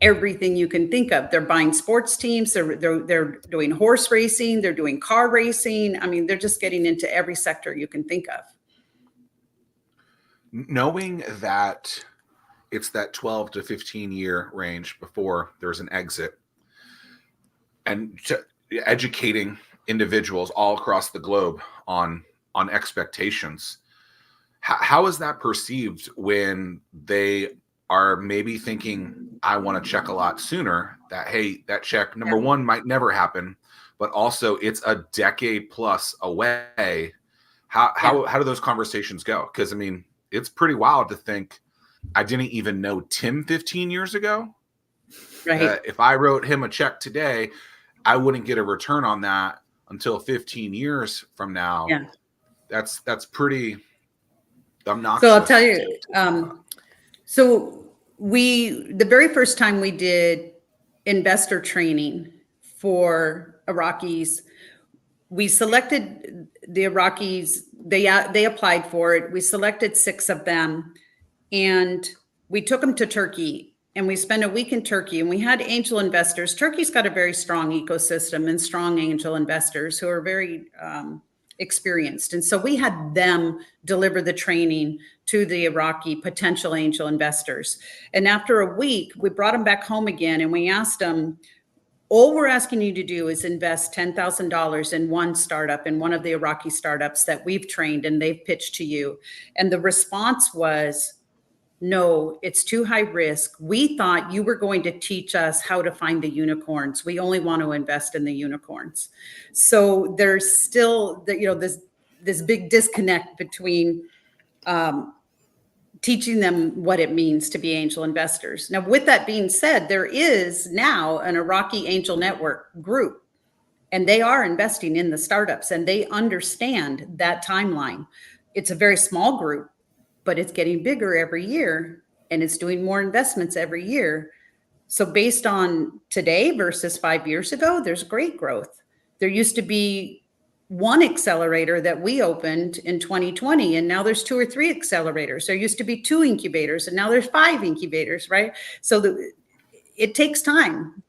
Speaker 3: everything you can think of. They're buying sports teams. They're doing horse racing. They're doing car racing. I mean, they're just getting into every sector you can think of.
Speaker 1: Knowing that it's that 12 to 15 year range before there's an exit, and educating individuals all across the globe on expectations, how is that perceived when they are maybe thinking, I want to check a lot sooner, that, hey, that check, number one, might never happen, but also it's a decade plus away. How do those conversations go? Because, I mean, it's pretty wild to think I didn't even know Tim 15 years ago.
Speaker 3: Right.
Speaker 1: If I wrote him a check today, I wouldn't get a return on that until 15 years from now.
Speaker 3: Yeah.
Speaker 1: That's pretty obnoxious.
Speaker 3: So I'll tell you, so the very first time we did investor training for Iraqis, we selected the Iraqis, they applied for it. We selected 6 of them and we took them to Turkey, and we spent a week in Turkey, and we had angel investors. Turkey's got a very strong ecosystem and strong angel investors who are very experienced. And so we had them deliver the training to the Iraqi potential angel investors. And after a week, we brought them back home again, and we asked them, all we're asking you to do is invest $10,000 in one startup, in one of the Iraqi startups that we've trained and they've pitched to you. And the response was, no, it's too high risk. We thought you were going to teach us how to find the unicorns. We only want to invest in the unicorns. So there's still, this big disconnect between teaching them what it means to be angel investors. Now, with that being said, there is now an Iraqi angel network group, and they are investing in the startups, and they understand that timeline. It's a very small group, but it's getting bigger every year, and it's doing more investments every year. So based on today versus 5 years ago, there's great growth. There used to be one accelerator that we opened in 2020, and now there's 2 or 3 accelerators. There used to be 2 incubators, and now there's 5 incubators, right? So it takes time,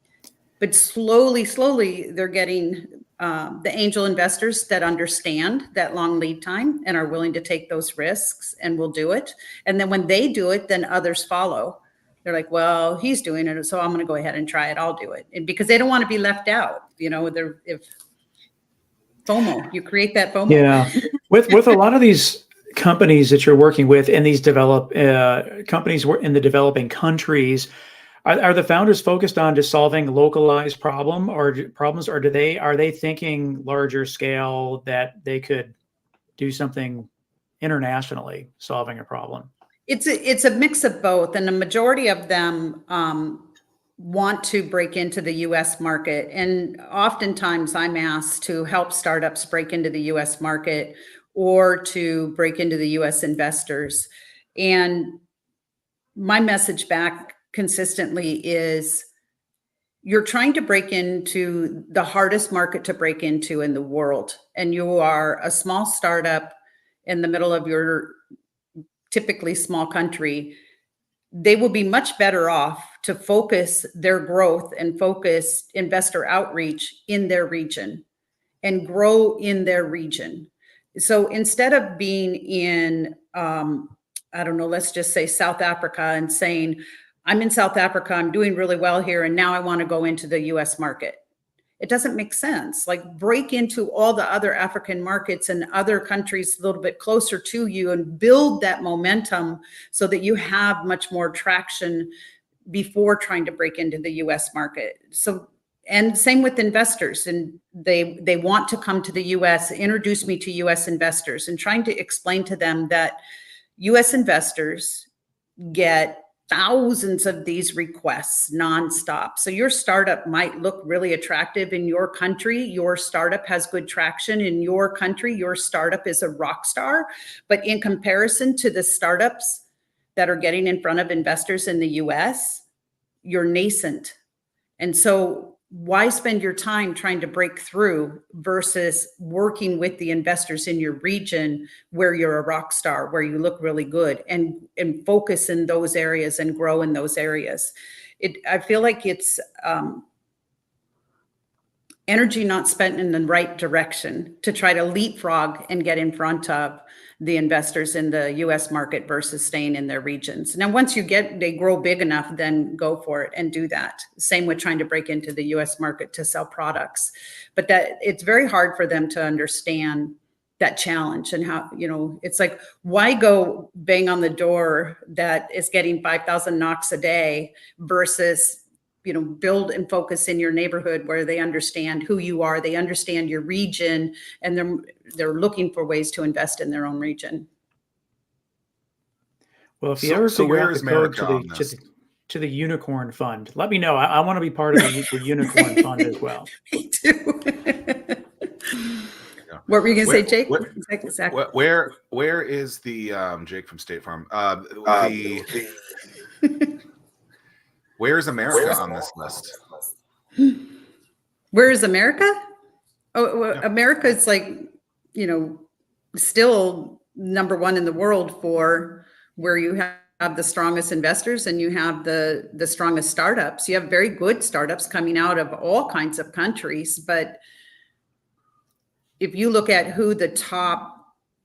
Speaker 3: but slowly they're getting the angel investors that understand that long lead time and are willing to take those risks and will do it. And then when they do it, then others follow. They're like, well, he's doing it, so I'm going to go ahead and try it. I'll do it. And because they don't want to be left out, if FOMO, you create that FOMO.
Speaker 2: Yeah. With a lot of these companies that you're working with in these companies in the developing countries, are the founders focused on just solving localized problems, or are they thinking larger scale that they could do something internationally solving a problem?
Speaker 3: It's a mix of both, and the majority of them want to break into the U.S. market. And oftentimes I'm asked to help startups break into the U.S. market or to break into the U.S. investors. And my message back consistently is, you're trying to break into the hardest market to break into in the world. And you are a small startup in the middle of your typically small country. They will be much better off to focus their growth and focus investor outreach in their region and grow in their region. So instead of being in, I don't know, let's just say South Africa and saying, I'm in South Africa, I'm doing really well here, and now I want to go into the US market. It doesn't make sense. Like, break into all the other African markets and other countries a little bit closer to you and build that momentum so that you have much more traction before trying to break into the US market. So, and same with investors, and they want to come to the US, introduce me to US investors, and trying to explain to them that US investors get thousands of these requests nonstop. So your startup might look really attractive in your country. Your startup has good traction in your country. Your startup is a rock star. But in comparison to the startups that are getting in front of investors in the US, you're nascent. And so why spend your time trying to break through versus working with the investors in your region where you're a rock star, where you look really good, and focus in those areas and grow in those areas? I feel like it's energy not spent in the right direction to try to leapfrog and get in front of the investors in the US market versus staying in their regions. Now, once they grow big enough, then go for it and do that. Same with trying to break into the US market to sell products. But that it's very hard for them to understand that challenge and how, it's like, why go bang on the door that is getting 5,000 knocks a day versus build and focus in your neighborhood where they understand who you are, they understand your region, and they're looking for ways to invest in their own region.
Speaker 2: Well, if you ever figure out the code to the unicorn fund, let me know. I want to be part of the unicorn fund as well.
Speaker 3: Me too. What were you going to say, Jake?
Speaker 1: Zack. Where is the Jake from State Farm? Where's America on this list?
Speaker 3: Where is America? Oh, well, yeah. America is still number one in the world for where you have the strongest investors and you have the strongest startups. You have very good startups coming out of all kinds of countries. But if you look at who the top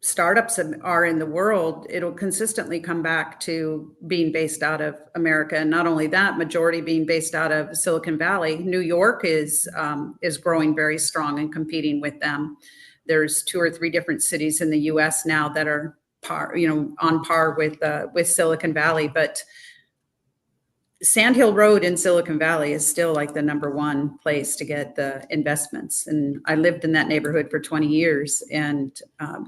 Speaker 3: startups are in the world, it'll consistently come back to being based out of America. And not only that, majority being based out of Silicon Valley. New York is growing very strong and competing with them. There's 2 or 3 different cities in the US now that are on par with Silicon Valley. But Sand Hill Road in Silicon Valley is still like the number one place to get the investments. And I lived in that neighborhood for 20 years and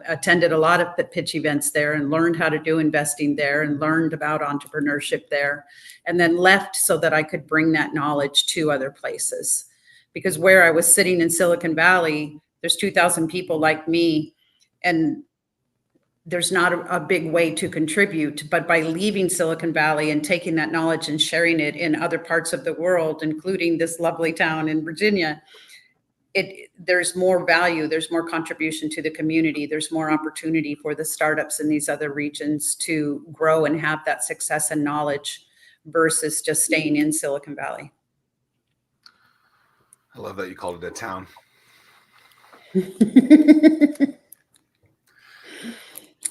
Speaker 3: attended a lot of the pitch events there and learned how to do investing there and learned about entrepreneurship there, and then left so that I could bring that knowledge to other places. Because where I was sitting in Silicon Valley, there's 2,000 people like me, and there's not a big way to contribute. But by leaving Silicon Valley and taking that knowledge and sharing it in other parts of the world, including this lovely town in Virginia, there's more value, there's more contribution to the community, there's more opportunity for the startups in these other regions to grow and have that success and knowledge versus just staying in Silicon Valley.
Speaker 1: I love that you called it a town.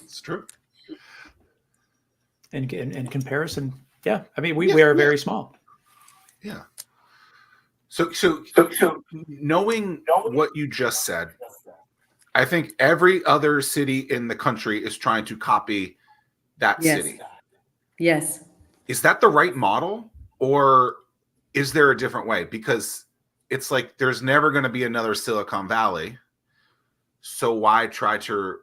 Speaker 1: It's true.
Speaker 2: In comparison, yeah. I mean, we are very small.
Speaker 1: Yeah. So knowing what you just said, I think every other city in the country is trying to copy that city.
Speaker 3: Yes.
Speaker 1: Is that the right model, or is there a different way? Because it's like there's never going to be another Silicon Valley. So why try to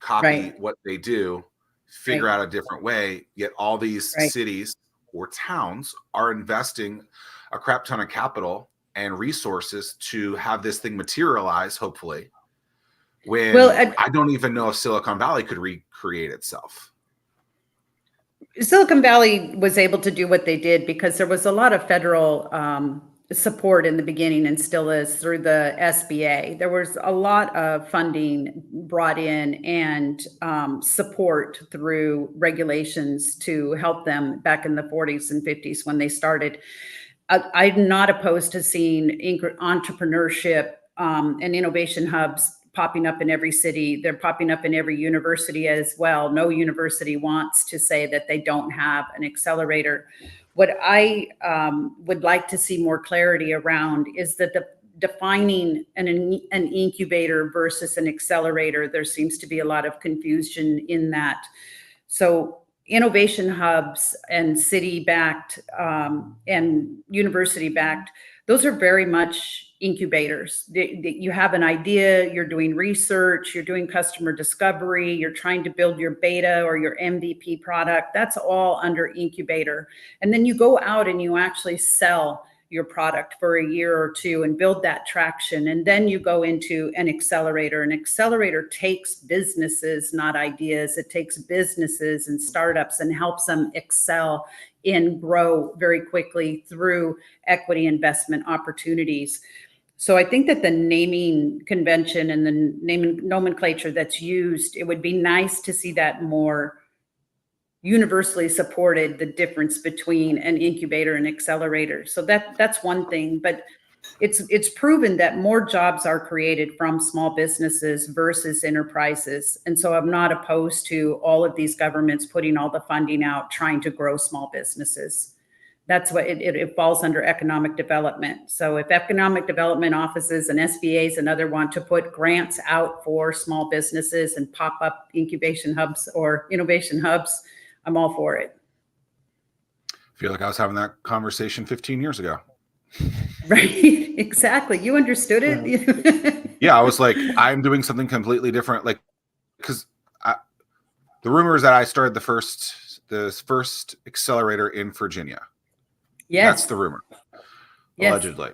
Speaker 1: copy what they do, figure out a different way, yet all these cities or towns are investing a crap ton of capital and resources to have this thing materialize, hopefully, when I don't even know if Silicon Valley could recreate itself.
Speaker 3: Silicon Valley was able to do what they did because there was a lot of federal support in the beginning, and still is, through the SBA. There was a lot of funding brought in and support through regulations to help them back in the 40s and 50s when they started. I'm not opposed to seeing entrepreneurship and innovation hubs popping up in every city. They're popping up in every university as well. No university wants to say that they don't have an accelerator. What I would like to see more clarity around is that defining an incubator versus an accelerator. There seems to be a lot of confusion in that. So innovation hubs and city-backed and university-backed, those are very much incubators. You have an idea, you're doing research, you're doing customer discovery, you're trying to build your beta or your MVP product. That's all under incubator. And then you go out and you actually sell your product for a year or two and build that traction. And then you go into an accelerator. An accelerator takes businesses, not ideas. It takes businesses and startups and helps them excel and grow very quickly through equity investment opportunities. So I think that the naming convention and the naming nomenclature that's used, it would be nice to see that more universally supported, the difference between an incubator and accelerator. So that's one thing, but it's proven that more jobs are created from small businesses versus enterprises. And so I'm not opposed to all of these governments putting all the funding out, trying to grow small businesses. That's what it falls under economic development. So if economic development offices and SBAs and other want to put grants out for small businesses and pop up incubation hubs or innovation hubs, I'm all for it.
Speaker 1: I feel like I was having that conversation 15 years ago.
Speaker 3: Right, exactly. You understood it.
Speaker 1: Yeah, I was like, I'm doing something completely different. Like, because the rumor is that I started the first accelerator in Virginia.
Speaker 3: Yes.
Speaker 1: That's the rumor,
Speaker 3: yes.
Speaker 1: Allegedly.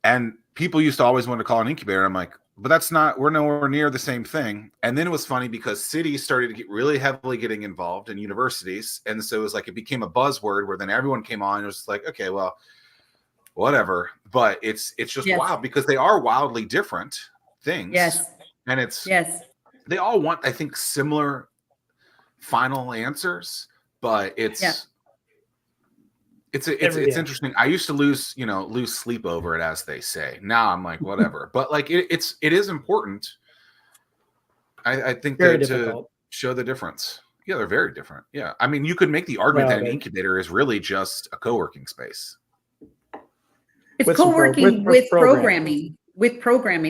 Speaker 1: And people used to always want to call it an incubator. I'm like, but that's not, we're nowhere near the same thing. And then it was funny because cities started to get really heavily getting involved in universities. And so it was like, it became a buzzword where then everyone came on and it was like, okay, well, whatever. But it's just wild because they are wildly different things.
Speaker 3: Yes.
Speaker 1: And it's,
Speaker 3: they
Speaker 1: all want, I think, similar final answers, but it's interesting. I used to lose sleep over it, as they say. Now I'm like, whatever. But like, it is important. I think to show the difference. Yeah, they're very different. Yeah. I mean, you could make the argument that an incubator is really just a co-working space.
Speaker 3: It's co-working with programming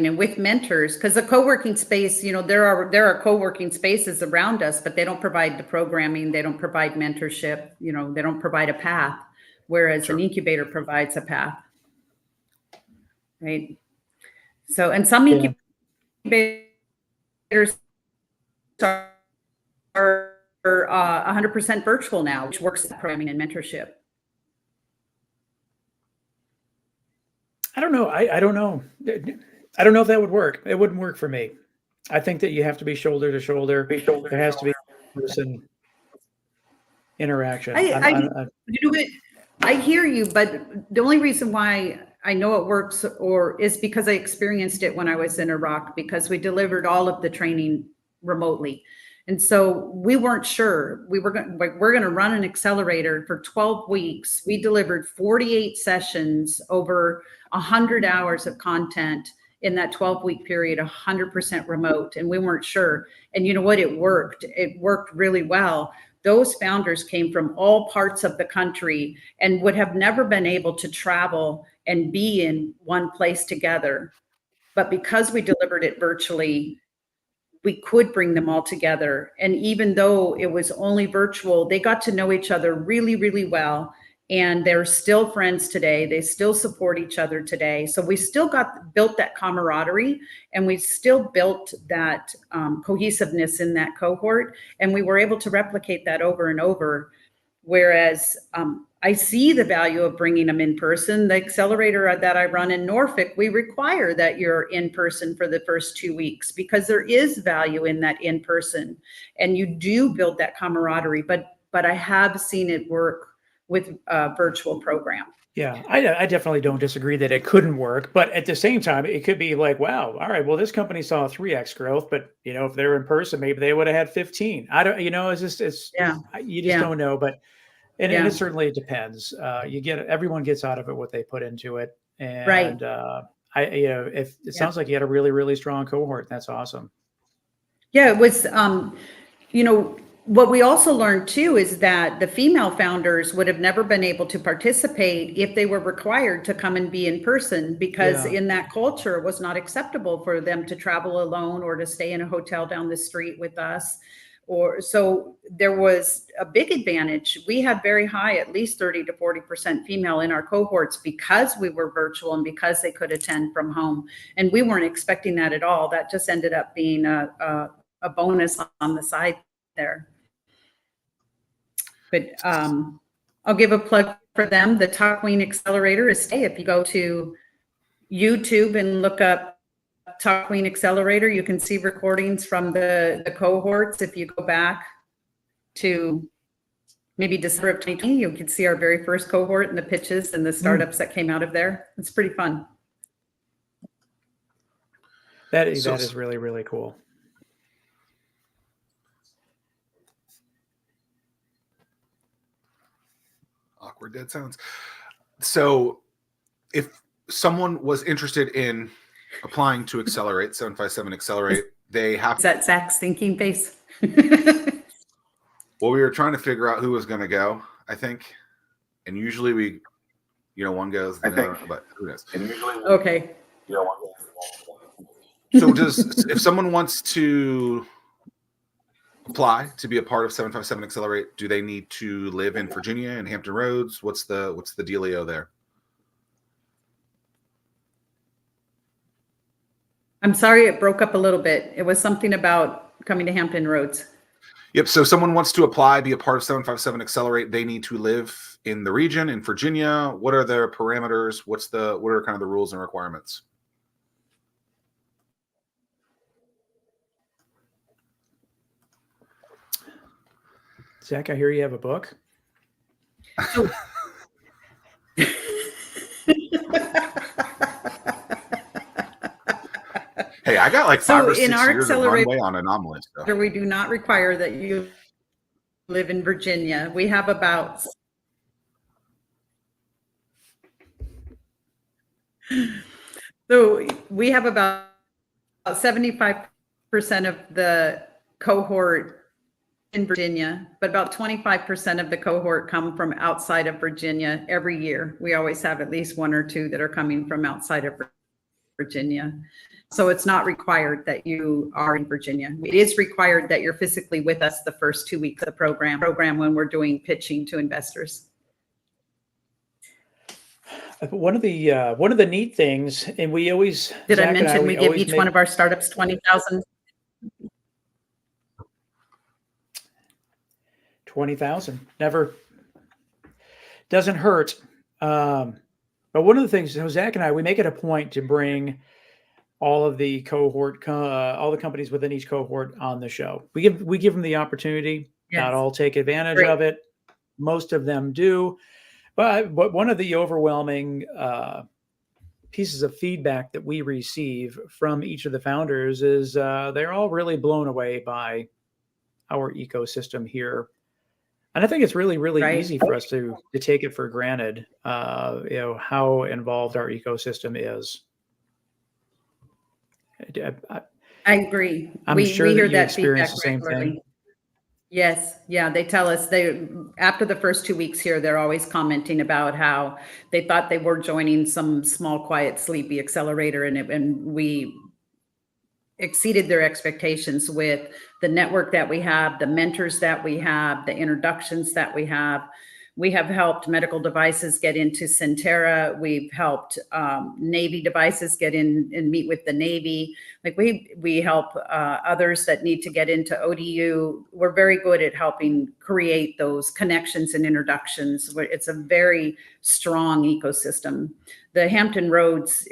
Speaker 3: and with mentors, because the co-working space, there are co-working spaces around us, but they don't provide the programming. They don't provide mentorship. They don't provide a path. Whereas an incubator provides a path, right? So, and some incubators are 100% virtual now, which works with programming and mentorship.
Speaker 2: I don't know. I don't know. I don't know if that would work. It wouldn't work for me. I think that you have to be shoulder to shoulder. There has to be person interaction.
Speaker 3: I hear you, but the only reason why I know it works, or is because I experienced it when I was in Iraq, because we delivered all of the training remotely. And so we weren't sure. We're going to run an accelerator for 12 weeks. We delivered 48 sessions, over 100 hours of content in that 12-week period, 100% remote. And we weren't sure. And you know what? It worked. It worked really well. Those founders came from all parts of the country and would have never been able to travel and be in one place together. But because we delivered it virtually, we could bring them all together. And even though it was only virtual, they got to know each other really, really well. And they're still friends today. They still support each other today. So we still built that camaraderie, and we still built that cohesiveness in that cohort. And we were able to replicate that over and over. Whereas I see the value of bringing them in person. The accelerator that I run in Norfolk, we require that you're in person for the first 2 weeks, because there is value in that in person, and you do build that camaraderie. But I have seen it work with a virtual program.
Speaker 2: Yeah, I definitely don't disagree that it couldn't work, but at the same time, it could be like, wow, all right, well, this company saw 3x growth, but if they're in person, maybe they would have had 15. I don't,
Speaker 3: Yeah,
Speaker 2: you just don't know, but and
Speaker 3: Yeah.
Speaker 2: it certainly depends. Everyone gets out of it what they put into it, and
Speaker 3: Right.
Speaker 2: if it sounds like you had a really, really strong cohort, that's awesome.
Speaker 3: Yeah, it was, what we also learned too is that the female founders would have never been able to participate if they were required to come and be in person, because
Speaker 2: Yeah.
Speaker 3: in that culture, it was not acceptable for them to travel alone or to stay in a hotel down the street with us. So there was a big advantage. We had very high, at least 30 to 40% female in our cohorts, because we were virtual and because they could attend from home. And we weren't expecting that at all. That just ended up being a bonus on the side there. But I'll give a plug for them. The Talk Queen Accelerator is, if you go to YouTube and look up Talk Queen Accelerator, you can see recordings from the cohorts. If you go back to maybe December of 2020, you can see our very first cohort and the pitches and the startups that came out of there. It's pretty fun.
Speaker 2: That is really, really cool.
Speaker 1: Awkward dead sounds. So if someone was interested in applying to Accelerate, 757 Accelerate, they have...
Speaker 3: Is that Zack's thinking face?
Speaker 1: Well, we were trying to figure out who was going to go, I think. And usually we, one goes, but who knows?
Speaker 3: Okay.
Speaker 1: So if someone wants to apply to be a part of 757 Accelerate, do they need to live in Virginia and Hampton Roads? What's the dealio there?
Speaker 3: I'm sorry, it broke up a little bit. It was something about coming to Hampton Roads.
Speaker 1: Yep. So if someone wants to apply, be a part of 757 Accelerate, they need to live in the region in Virginia. What are their parameters? What are kind of the rules and requirements?
Speaker 2: Zack, I hear you have a book.
Speaker 1: Hey, I got like 5 or 6
Speaker 3: in our
Speaker 1: years of runway on Anomaly stuff.
Speaker 3: We do not require that you live in Virginia. We have about 75% of the cohort in Virginia, but about 25% of the cohort come from outside of Virginia every year. We always have at least 1 or 2 that are coming from outside of Virginia. So it's not required that you are in Virginia. It is required that you're physically with us the first 2 weeks of the program when we're doing pitching to investors.
Speaker 2: One of the neat things, and we always
Speaker 3: did Zack I mention we give each one of our startups 20,000.
Speaker 2: 20,000 never doesn't hurt. But one of the things, Zack and I, we make it a point to bring all of the cohort, all the companies within each cohort on the show. We give them the opportunity. Yes. Not all take advantage of it. Most of them do. But one of the overwhelming pieces of feedback that we receive from each of the founders is they're all really blown away by our ecosystem here. And I think it's really, really
Speaker 3: Right.
Speaker 2: easy for us to take it for granted, how involved our ecosystem is.
Speaker 3: I agree.
Speaker 2: I'm
Speaker 3: We
Speaker 2: sure that
Speaker 3: hear
Speaker 2: you
Speaker 3: that
Speaker 2: experience
Speaker 3: feedback
Speaker 2: the same
Speaker 3: regularly.
Speaker 2: thing.
Speaker 3: Yes. Yeah. They tell us after the first 2 weeks here, they're always commenting about how they thought they were joining some small, quiet, sleepy accelerator, and we exceeded their expectations with the network that we have, the mentors that we have, the introductions that we have. We have helped medical devices get into Centera. We've helped Navy devices get in and meet with the Navy. Like we help others that need to get into ODU. We're very good at helping create those connections and introductions. It's a very strong ecosystem. The Hampton Roads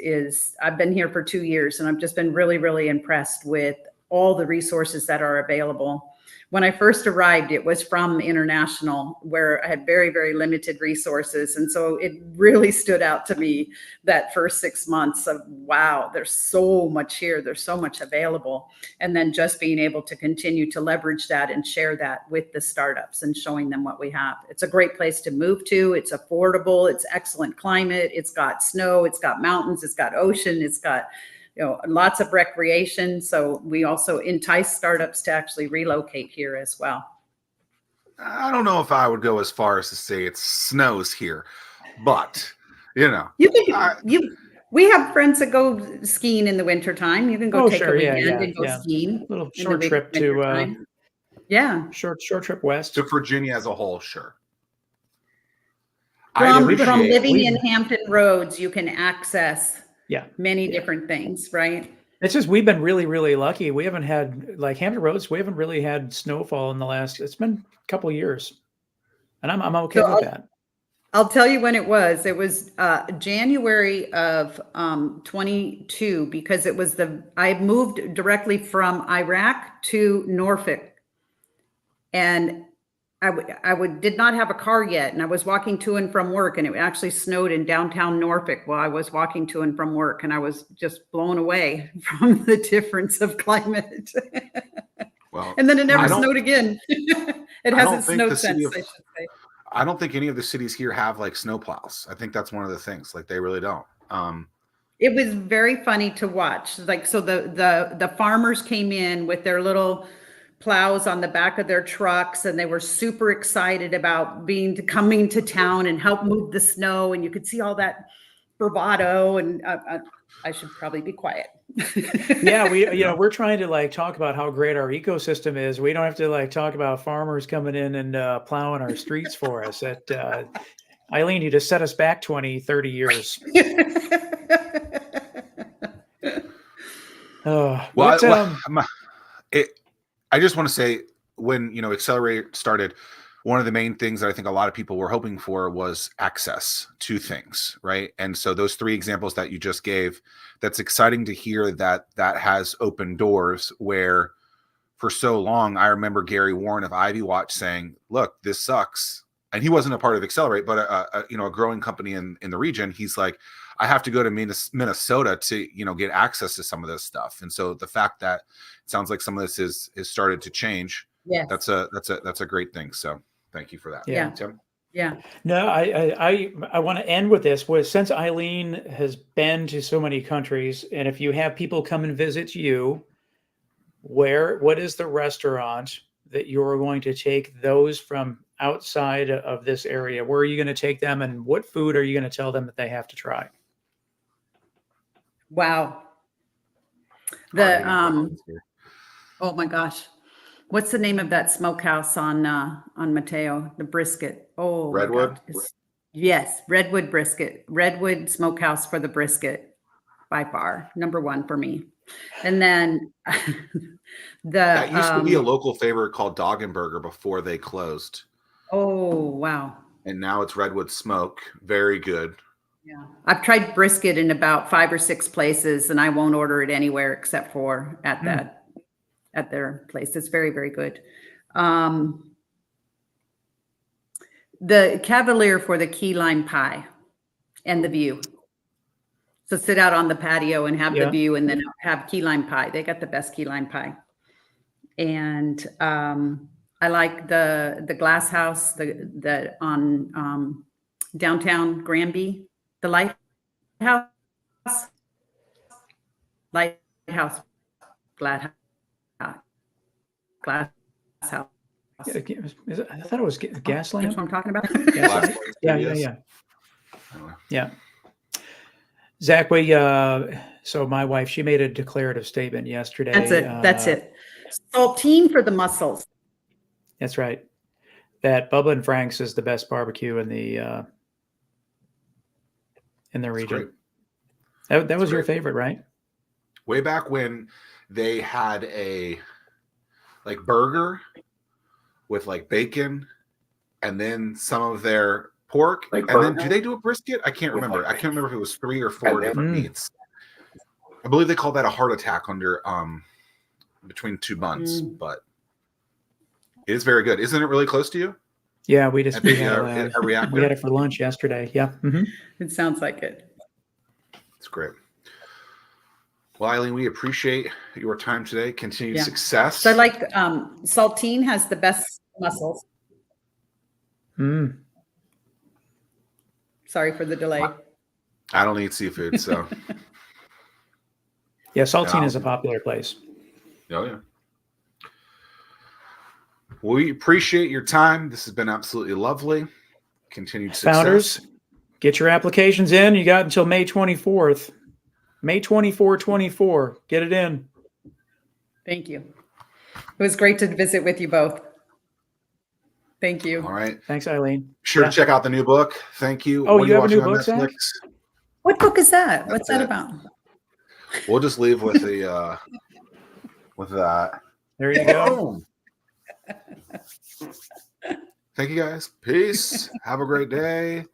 Speaker 3: I've been here for 2 years, and I've just been really, really impressed with all the resources that are available. When I first arrived, it was from international, where I had very, very limited resources. And so it really stood out to me that first 6 months of, wow, there's so much here. There's so much available. And then just being able to continue to leverage that and share that with the startups and showing them what we have. It's a great place to move to. It's affordable. It's excellent climate. It's got snow. It's got mountains. It's got ocean. It's got lots of recreation. So we also entice startups to actually relocate here as well.
Speaker 1: I don't know if I would go as far as to say it snows here, but
Speaker 3: we have friends that go skiing in the wintertime. You can go take a weekend and go skiing.
Speaker 2: Little short trip to short trip west
Speaker 1: to Virginia as a whole. Sure.
Speaker 3: From living in Hampton Roads, you can access many different things, right?
Speaker 2: It's just we've been really, really lucky. We haven't had, like Hampton Roads, we haven't really had snowfall in it's been a couple of years. And I'm okay with that.
Speaker 3: I'll tell you when it was. It was January of 22, because I moved directly from Iraq to Norfolk. And I did not have a car yet, and I was walking to and from work, and it actually snowed in downtown Norfolk while I was walking to and from work, and I was just blown away from the difference of climate. Well, and then it never snowed again. It hasn't snowed since, I should say.
Speaker 1: I don't think any of the cities here have like snow plows. I think that's one of the things. Like they really don't.
Speaker 3: It was very funny to watch. Like, so the farmers came in with their little plows on the back of their trucks, and they were super excited about coming to town and help move the snow, and you could see all that bravado. And I should probably be quiet.
Speaker 2: Yeah, we're trying to talk about how great our ecosystem is. We don't have to talk about farmers coming in and plowing our streets for us. Eileen, you just set us back 20, 30 years.
Speaker 1: I just want to say, when Accelerator started, one of the main things that I think a lot of people were hoping for was access to things, right? And so those 3 examples that you just gave, that's exciting to hear that has opened doors, where for so long, I remember Gary Warren of Ivy Watch saying, look, this sucks. And he wasn't a part of Accelerate, but a growing company in the region. He's like, I have to go to Minnesota to get access to some of this stuff. And so the fact that it sounds like some of this is started to change, that's a great thing. So thank you for that.
Speaker 3: Yeah.
Speaker 1: Tim?
Speaker 3: Yeah.
Speaker 2: No, I want to end with this. Since Eileen has been to so many countries, and if you have people come and visit you, what is the restaurant that you're going to take those from outside of this area? Where are you going to take them, and what food are you going to tell them that they have to try?
Speaker 3: Wow. Oh my gosh. What's the name of that smokehouse on Mateo? The brisket. Oh,
Speaker 1: Redwood.
Speaker 3: Yes, Redwood brisket. Redwood Smokehouse for the brisket, by far #1 for me. And then
Speaker 1: that used to be a local favorite called Dog and Burger before they closed.
Speaker 3: Oh wow!
Speaker 1: And now it's Redwood Smoke. Very good.
Speaker 3: Yeah, I've tried brisket in about 5 or 6 places, and I won't order it anywhere except for at their place. It's very, very good. The Cavalier for the key lime pie and the view. So sit out on the patio and have
Speaker 2: Yeah.
Speaker 3: the view, and then have key lime pie. They got the best key lime pie. And I like the glass house, the on downtown Granby, the lighthouse, glass house.
Speaker 2: I thought it was gas
Speaker 3: That's
Speaker 2: lamp.
Speaker 3: what I'm talking about.
Speaker 2: Gas
Speaker 1: Black
Speaker 2: lamp?
Speaker 1: Point
Speaker 2: Yeah,
Speaker 1: Studios.
Speaker 2: yeah. Yeah. Zach, so my wife, she made a declarative statement yesterday.
Speaker 3: That's it. That's it. Saltine for the muscles.
Speaker 2: That's right. That Bubba and Frank's is the best barbecue in the region. That was your favorite, right?
Speaker 1: Way back when they had a like burger with like bacon and then some of their pork.
Speaker 4: Like
Speaker 1: and then
Speaker 4: burger?
Speaker 1: do they do a brisket? I can't
Speaker 4: With,
Speaker 1: remember.
Speaker 4: like,
Speaker 1: I can't remember if it was 3 or 4
Speaker 4: And then-
Speaker 1: different meats. I believe they call that a heart attack under between 2 buns, but it is very good. Isn't it really close to you?
Speaker 2: Yeah, we
Speaker 1: At
Speaker 2: had
Speaker 1: a reactor?
Speaker 2: it for lunch yesterday. Yeah. Mm-hmm.
Speaker 3: It sounds like it.
Speaker 1: It's great. Well, Eileen, we appreciate your time today. Continued
Speaker 3: Yeah.
Speaker 1: success.
Speaker 3: So I like Saltine has the best mussels.
Speaker 2: Mm.
Speaker 3: Sorry for the delay.
Speaker 1: I don't eat seafood, so
Speaker 2: Yeah, Saltine
Speaker 1: Yeah.
Speaker 2: is a popular place.
Speaker 1: oh yeah. We appreciate your time. This has been absolutely lovely. Continued success.
Speaker 2: Founders, get your applications in. You got until May 24th. May 24. Get it in.
Speaker 3: Thank you. It was great to visit with you both. Thank you.
Speaker 1: All right.
Speaker 2: Thanks, Eileen.
Speaker 1: Sure
Speaker 2: Yeah.
Speaker 1: to check out the new book. Thank you.
Speaker 2: Oh,
Speaker 1: What are
Speaker 2: you have a
Speaker 1: watching
Speaker 2: new
Speaker 1: on
Speaker 2: book, Zack?
Speaker 1: Netflix?
Speaker 3: What book is that? What's
Speaker 1: That's
Speaker 3: that
Speaker 1: it.
Speaker 3: about?
Speaker 1: We'll just leave with the with that.
Speaker 2: There you go.
Speaker 1: Boom. Thank you guys. Peace. Have a great day.